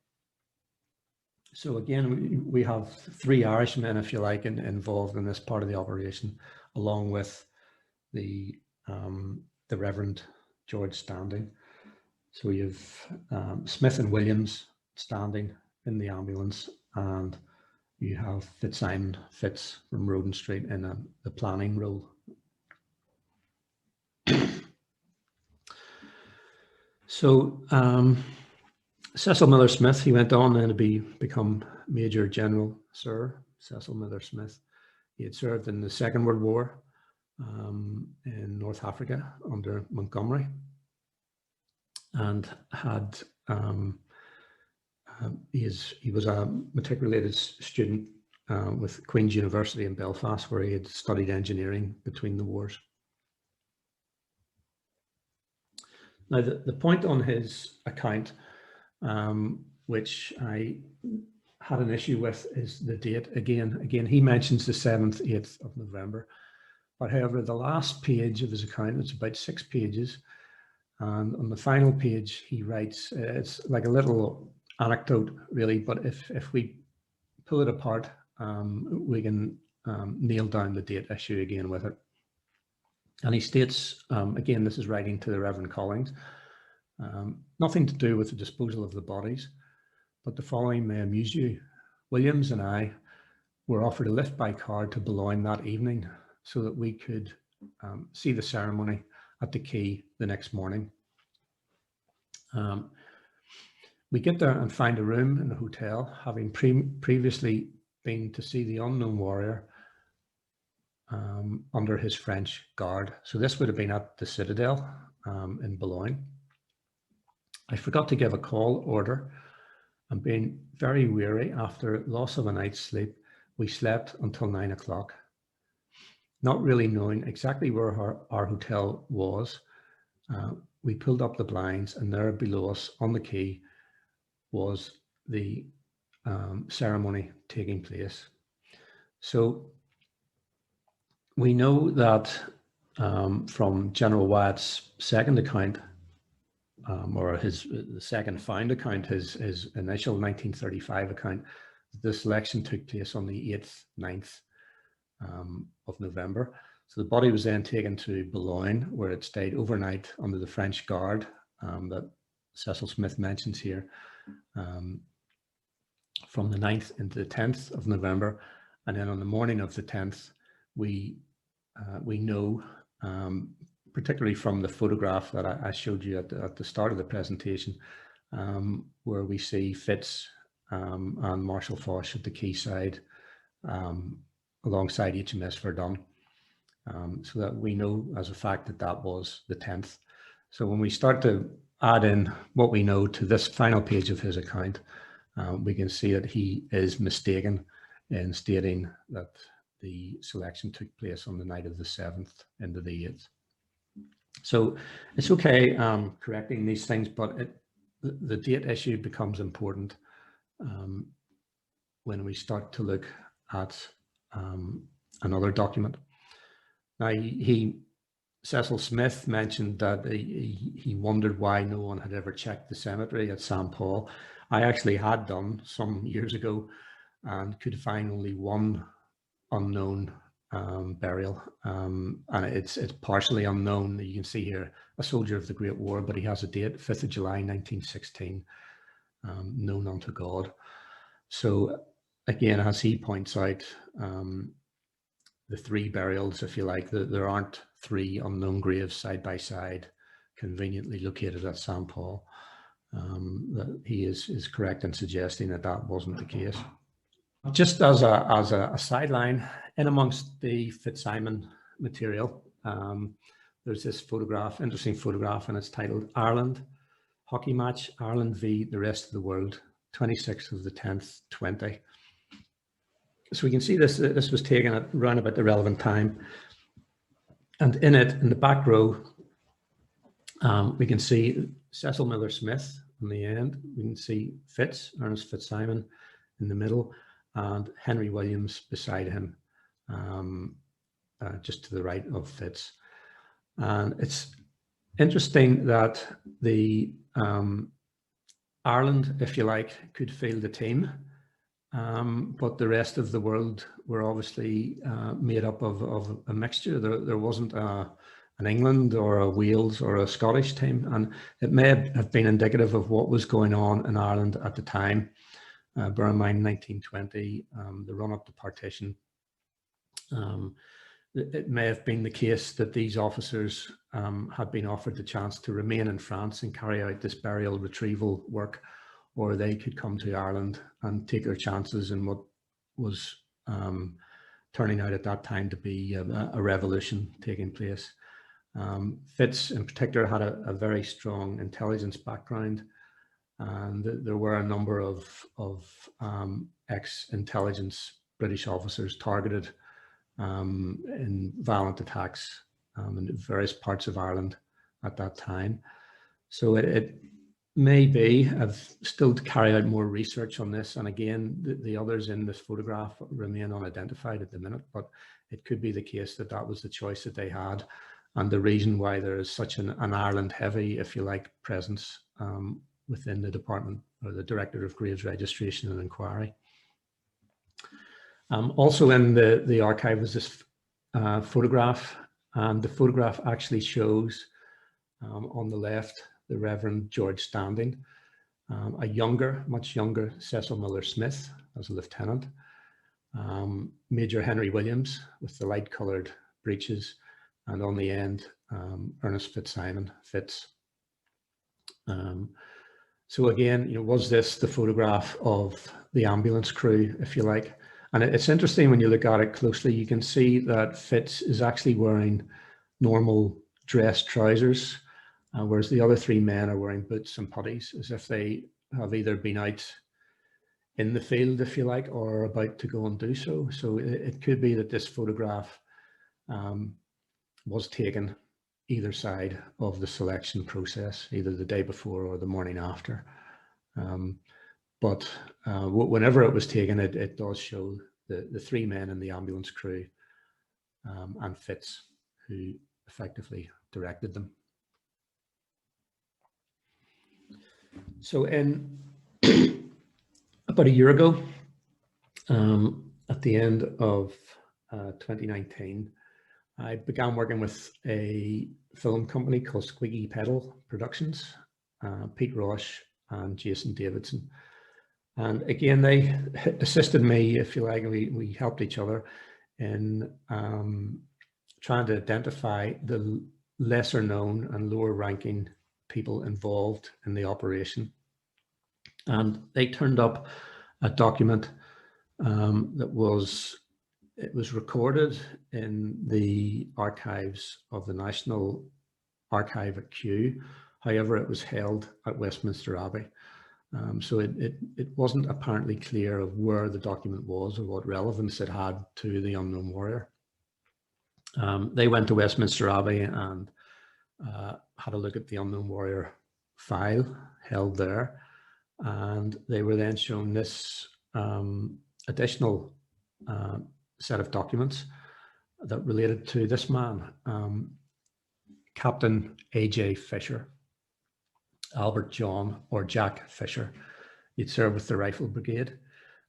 So again, we have three Irishmen, if you like, involved in this part of the operation, along with the Reverend George Standing. So you've Smith and Williams standing in the ambulance, and you have Fitzsimon Fitz from Roden Street in the planning role. So Cecil Miller Smith, he went on then to become Major General Sir Cecil Miller Smith. He had served in the Second World War in North Africa under Montgomery, and had he was a matriculated student with Queen's University in Belfast, where he had studied engineering between the wars. Now, the point on his account, which I had an issue with, is the date. Again, he mentions the 7th, 8th of November. But however, the last page of his account, it's about 6 pages. And on the final page, he writes, it's like a little anecdote, really, but if we pull it apart, we can nail down the date issue again with it. And he states, again, this is writing to the Reverend Collings, nothing to do with the disposal of the bodies, but the following may amuse you. Williams and I were offered a lift by car to Boulogne that evening so that we could see the ceremony at the quay the next morning. We get there and find a room in a hotel, having previously been to see the unknown warrior under his French guard. So this would have been at the Citadel in Boulogne. I forgot to give a call order, and being very weary after loss of a night's sleep, we slept until 9 o'clock. Not really knowing exactly where our hotel was, we pulled up the blinds, and there below us on the quay was the ceremony taking place. So we know that from General Wyatt's second account, or the second found account, his initial 1935 account, the selection took place on the 8th, 9th of November. So the body was then taken to Boulogne, where it stayed overnight under the French guard that Cecil Smith mentions here, from the 9th into the 10th of November. And then on the morning of the 10th, we know, particularly from the photograph that I showed you at the start of the presentation, where we see Fitz and Marshal Foch at the quayside alongside HMS Verdun, so that we know as a fact that that was the 10th. So when we start to add in what we know to this final page of his account, we can see that he is mistaken in stating that the selection took place on the night of the 7th into the 8th. So it's okay correcting these things, but the date issue becomes important when we start to look at another document. Now, Cecil Smith mentioned that he wondered why no one had ever checked the cemetery at St. Paul. I actually had done some years ago and could find only one unknown burial, and it's partially unknown. You can see here a soldier of the Great War, but he has a date, 5th of July 1916, known unto God. So again, as he points out, the 3 burials, if you like, there aren't 3 unknown graves side by side conveniently located at St. Paul. That he is correct in suggesting that that wasn't the case. Just as a sideline, in amongst the Fitzsimon material, there's this photograph, interesting photograph, and it's titled Ireland Hockey Match, Ireland v the Rest of the World, 26th of the 10th, 20. So we can see this was taken at around about the relevant time. And in it, in the back row, we can see Cecil Miller Smith in the end. We can see Ernest Fitzsimon in the middle, and Henry Williams beside him, just to the right of Fitz. And it's interesting that the Ireland, if you like, could field the team, but the rest of the world were obviously made up of a mixture. There wasn't an England or a Wales or a Scottish team, and it may have been indicative of what was going on in Ireland at the time. Bear in mind 1920, the run-up to partition. It may have been the case that these officers had been offered the chance to remain in France and carry out this burial retrieval work, or they could come to Ireland and take their chances in what was turning out at that time to be a revolution taking place. Fitz in particular had a very strong intelligence background, and there were a number of ex-intelligence British officers targeted in violent attacks in various parts of Ireland at that time. So it may be, I've still to carry out more research on this, and again, the others in this photograph remain unidentified at the minute, but it could be the case that that was the choice that they had, and the reason why there is such an Ireland heavy, if you like, presence within the department, or the Director of Graves Registration and Inquiry. Also in the archive was this photograph, and the photograph actually shows on the left the Reverend George Standing, a younger, much younger Cecil Miller Smith as a lieutenant, Major Henry Williams with the light coloured breeches, and on the end Ernest Fitzsimon, Fitz. So again, you know, was this the photograph of the ambulance crew, if you like? And it's interesting when you look at it closely, you can see that Fitz is actually wearing normal dress trousers, whereas the other three men are wearing boots and puttees, as if they have either been out in the field, if you like, or about to go and do so. So it could be that this photograph was taken either side of the selection process, either the day before or the morning after. But whenever it was taken, it does show the three men in the ambulance crew and Fitz, who effectively directed them. So in about a year ago, at the end of 2019, I began working with a film company called Squeaky Pedal Productions, Pete Roche and Jason Davidson. And again, they assisted me, if you like, and we helped each other in trying to identify the lesser known and lower ranking people involved in the operation. And they turned up a document that was recorded in the archives of the National Archive at Kew. However, it was held at Westminster Abbey. So it wasn't apparently clear of where the document was or what relevance it had to the unknown warrior. They went to Westminster Abbey and had a look at the unknown warrior file held there. And they were then shown this additional set of documents that related to this man, Captain A.J. Fisher, Albert John or Jack Fisher. He'd served with the Rifle Brigade,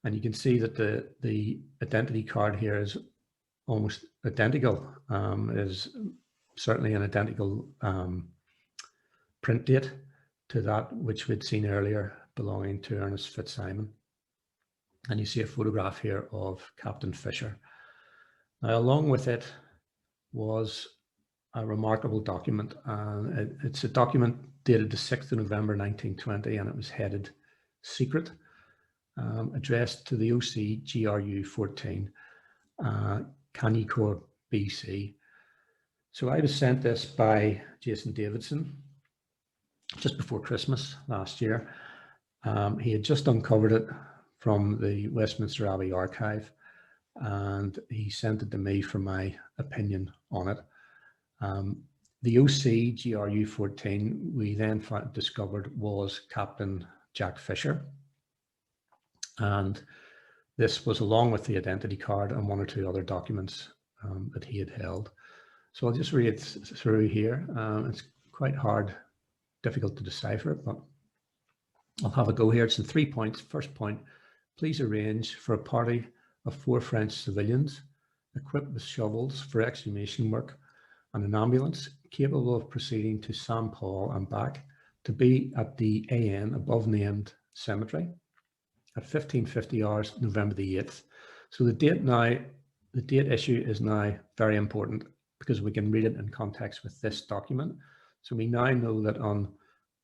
and you can see that the identity card here is almost identical. It is certainly an identical print date to that which we'd seen earlier belonging to Ernest Fitzsimon. And you see a photograph here of Captain Fisher. Now, along with it was a remarkable document. It's a document dated the 6th of November 1920, and it was headed Secret, addressed to the OC GRU 14, Canicore, BC. So I was sent this by Jason Davidson just before Christmas last year. He had just uncovered it from the Westminster Abbey archive, and he sent it to me for my opinion on it. The OC GRU 14 we then discovered was Captain Jack Fisher, and this was along with the identity card and one or two other documents that he had held. So I'll just read through here. It's quite hard, difficult to decipher it, but I'll have a go here. It's in 3 points. First point, please arrange for a party of 4 French civilians equipped with shovels for exhumation work and an ambulance capable of proceeding to St. Paul and back to be at the AN above named cemetery at 1550 hours, November the 8th. So the date issue is now very important because we can read it in context with this document. So we now know that on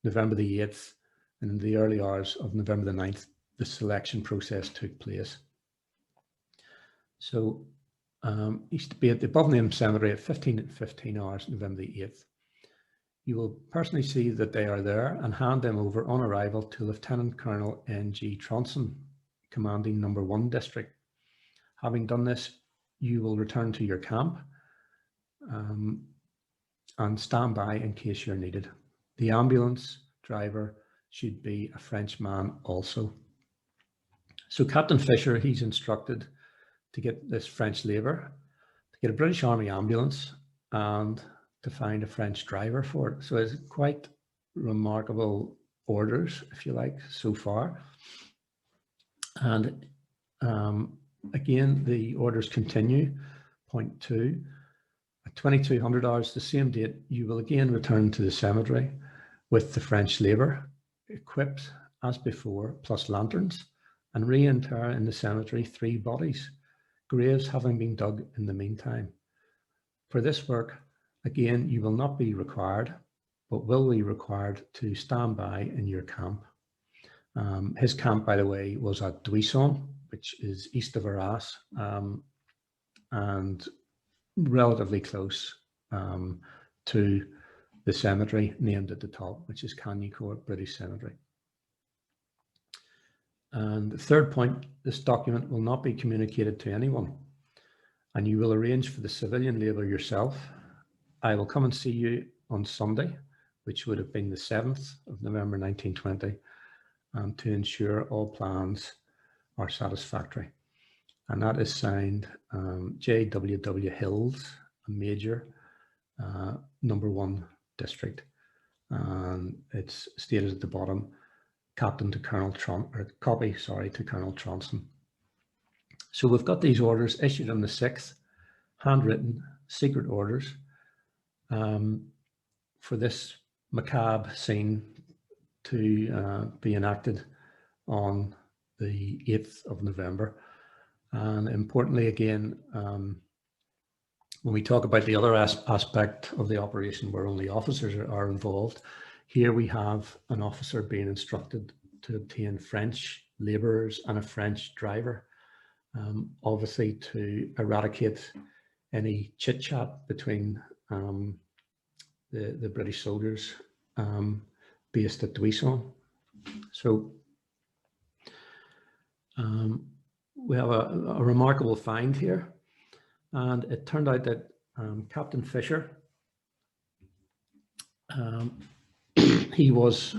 November the 8th and in the early hours of November the 9th, the selection process took place. So he's to be at the above named cemetery at 15:15 hours, November the 8th. You will personally see that they are there and hand them over on arrival to Lieutenant Colonel N.G. Tronson, commanding No. 1 District. Having done this, you will return to your camp and stand by in case you're needed. The ambulance driver should be a Frenchman also. So Captain Fisher, he's instructed to get this French labour, to get a British Army ambulance and to find a French driver for it. So it's quite remarkable orders, if you like, so far. And again, the orders continue. Point 2, at 2200 hours, the same date, you will again return to the cemetery with the French labour, equipped as before, plus lanterns, and reinter in the cemetery 3 bodies, graves having been dug in the meantime. For this work, again, you will not be required, but will be required to stand by in your camp. His camp, by the way, was at Duisson, which is east of Arras, and relatively close to the cemetery named at the top, which is Cagnicourt British Cemetery. And the third point, this document will not be communicated to anyone, and you will arrange for the civilian labour yourself. I will come and see you on Sunday, which would have been the 7th of November 1920, to ensure all plans are satisfactory. And that is signed J.W.W. Hills, a Major, No. 1 District. And it's stated at the bottom, Captain to Colonel copy, to Colonel Tronson. So we've got these orders issued on the 6th, handwritten, secret orders, for this macabre scene to be enacted on the 8th of November. And importantly, again, when we talk about the other aspect of the operation where only officers are involved, here we have an officer being instructed to obtain French labourers and a French driver, obviously to eradicate any chit-chat between the British soldiers based at Duisson. So we have a remarkable find here, and it turned out that Captain Fisher, he was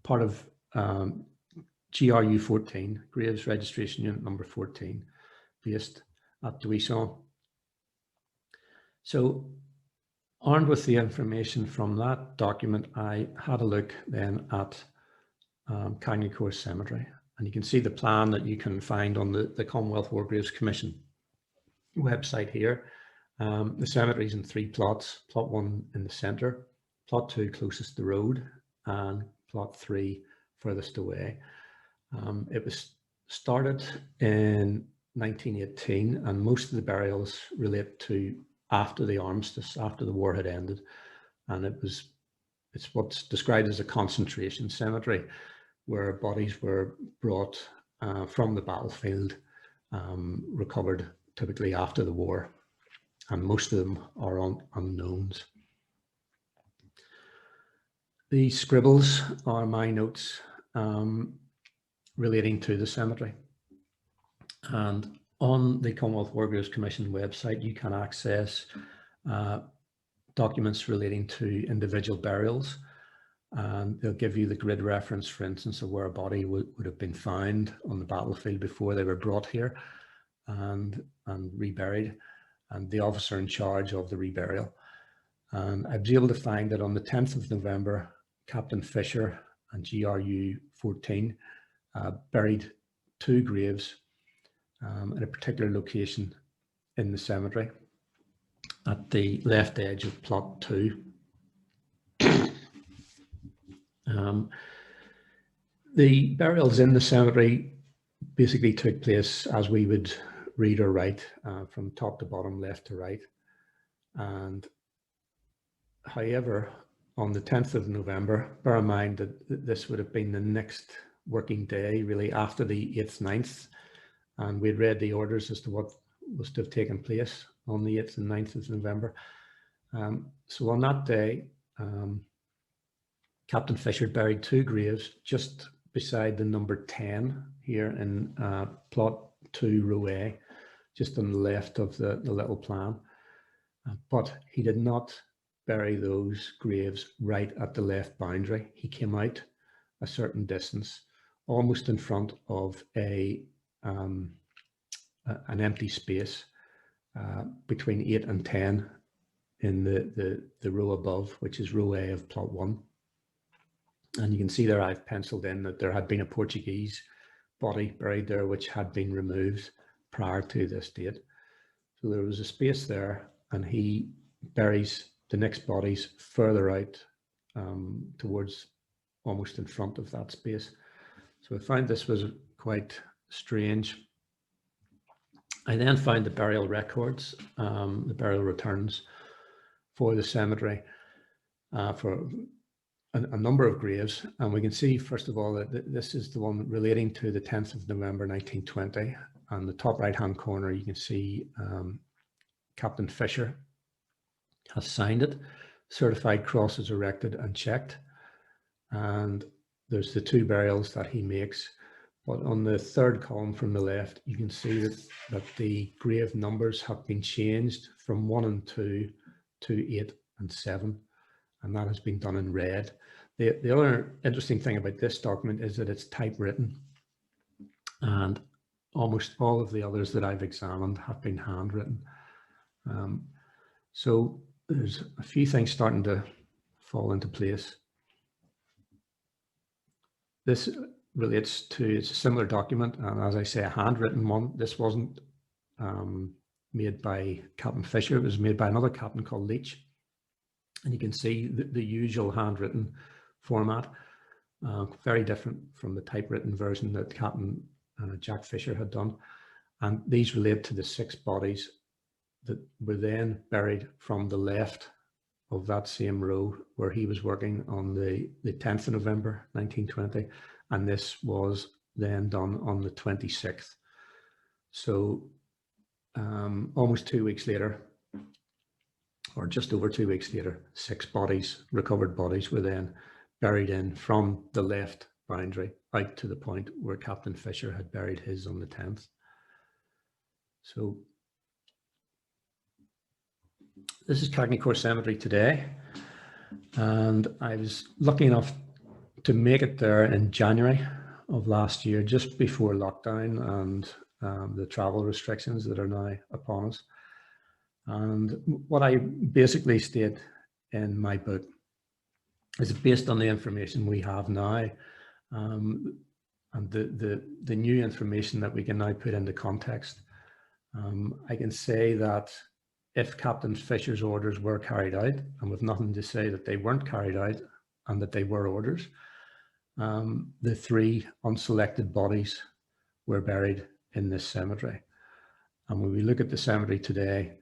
part of GRU 14, Graves Registration Unit number 14, based at Duisson. So armed with the information from that document, I had a look then at Cagnicourt Cemetery. And you can see the plan that you can find on the Commonwealth War Graves Commission website here. The cemetery is in 3 plots, plot 1 in the centre, plot 2 closest to the road, and plot 3 furthest away. It was started in 1918, and most of the burials relate to after the armistice, after the war had ended. And it's what's described as a concentration cemetery, where bodies were brought from the battlefield, recovered typically after the war, and most of them are unknowns. These scribbles are my notes relating to the cemetery. And On the Commonwealth War Graves Commission website, you can access documents relating to individual burials, and they'll give you the grid reference, for instance, of where a body would have been found on the battlefield before they were brought here and reburied, and the officer in charge of the reburial. And I was able to find that on the 10th of November, Captain Fisher and GRU 14 buried 2 graves in a particular location in the cemetery at the left edge of plot 2. The burials in the cemetery basically took place as we would read or write, from top to bottom, left to right. And however, on the 10th of November, bear in mind that this would have been the next working day, really, after the 8th, 9th, and we'd read the orders as to what was to have taken place on the 8th and 9th of November. So on that day, Captain Fisher buried 2 graves just beside the number 10 here in plot 2, row A, just on the left of the little plan. But he did not bury those graves right at the left boundary. He came out a certain distance, almost in front of an empty space between 8 and 10 in the row above, which is row A of plot 1. And you can see there I've penciled in that there had been a Portuguese body buried there which had been removed prior to this date. So there was a space there, and he buries the next bodies further out towards almost in front of that space. So I found this was quite strange. I then found the burial records, the burial returns for the cemetery for a number of graves. And we can see, first of all, that this is the one relating to the 10th of November 1920. On the top right-hand corner, you can see Captain Fisher has signed it, certified crosses erected and checked. And there's the 2 burials that he makes. But on the 3rd column from the left, you can see that the grave numbers have been changed from 1 and 2 to 8 and 7. And that has been done in red. The other interesting thing about this document is that it's typewritten, and almost all of the others that I've examined have been handwritten. So there's a few things starting to fall into place. This relates to, it's a similar document, and as I say, a handwritten one. This wasn't made by Captain Fisher, it was made by another captain called Leach. And you can see the usual handwritten format, very different from the typewritten version that Captain Jack Fisher had done. And these relate to the 6 bodies that were then buried from the left of that same row where he was working on the 10th of November 1920. And this was then done on the 26th. So almost 2 weeks later, or just over 2 weeks later, 6 bodies, recovered bodies, were then buried in from the left boundary out to the point where Captain Fisher had buried his on the 10th. So this is Cagney Cemetery today, and I was lucky enough to make it there in January of last year, just before lockdown and the travel restrictions that are now upon us. And what I basically state in my book is based on the information we have now, and the new information that we can now put into context. I can say that if Captain Fisher's orders were carried out, and with nothing to say that they weren't carried out and that they were orders, the 3 unselected bodies were buried in this cemetery. And when we look at the cemetery today,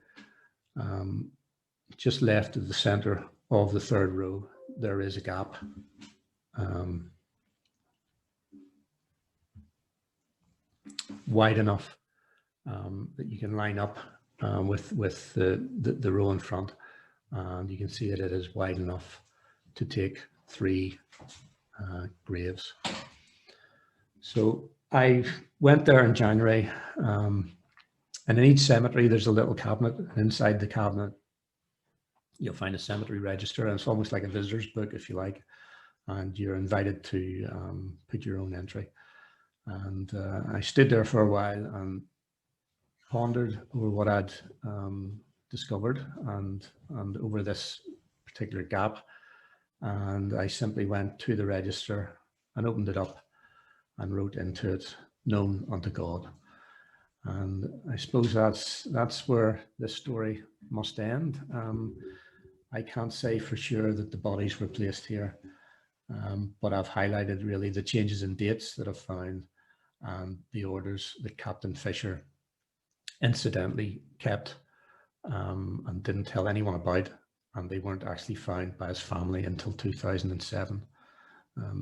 just left of the center of the 3rd row, there is a gap. Wide enough that you can line up with the row in front, and you can see that it is wide enough to take 3 graves. So I went there in January And in each cemetery, there's a little cabinet, and inside the cabinet, you'll find a cemetery register, and it's almost like a visitor's book, if you like, and you're invited to put your own entry. And I stood there for a while and pondered over what I'd discovered and over this particular gap. And I simply went to the register and opened it up and wrote into it, "Known unto God." And I suppose that's where this story must end. I can't say for sure that the bodies were placed here, but I've highlighted really the changes in dates that I've found and the orders that Captain Fisher incidentally kept and didn't tell anyone about, and they weren't actually found by his family until 2007.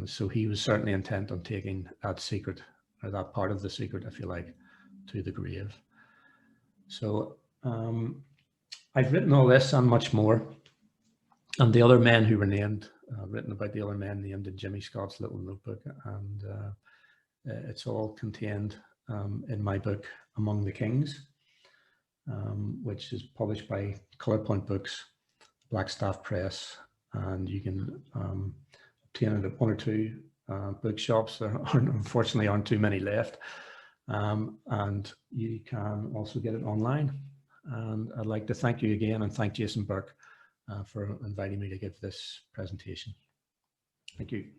So he was certainly intent on taking that secret, or that part of the secret, if you like, to the grave. So I've written all this and much more, and the other men who were named, written about the other men named in Jimmy Scott's little notebook, and it's all contained in my book, Among the Kings, which is published by Colourpoint Books, Blackstaff Press, and you can obtain it at one or two bookshops. There unfortunately aren't too many left. And you can also get it online. And I'd like to thank you again and thank Jason Burke for inviting me to give this presentation. Thank you.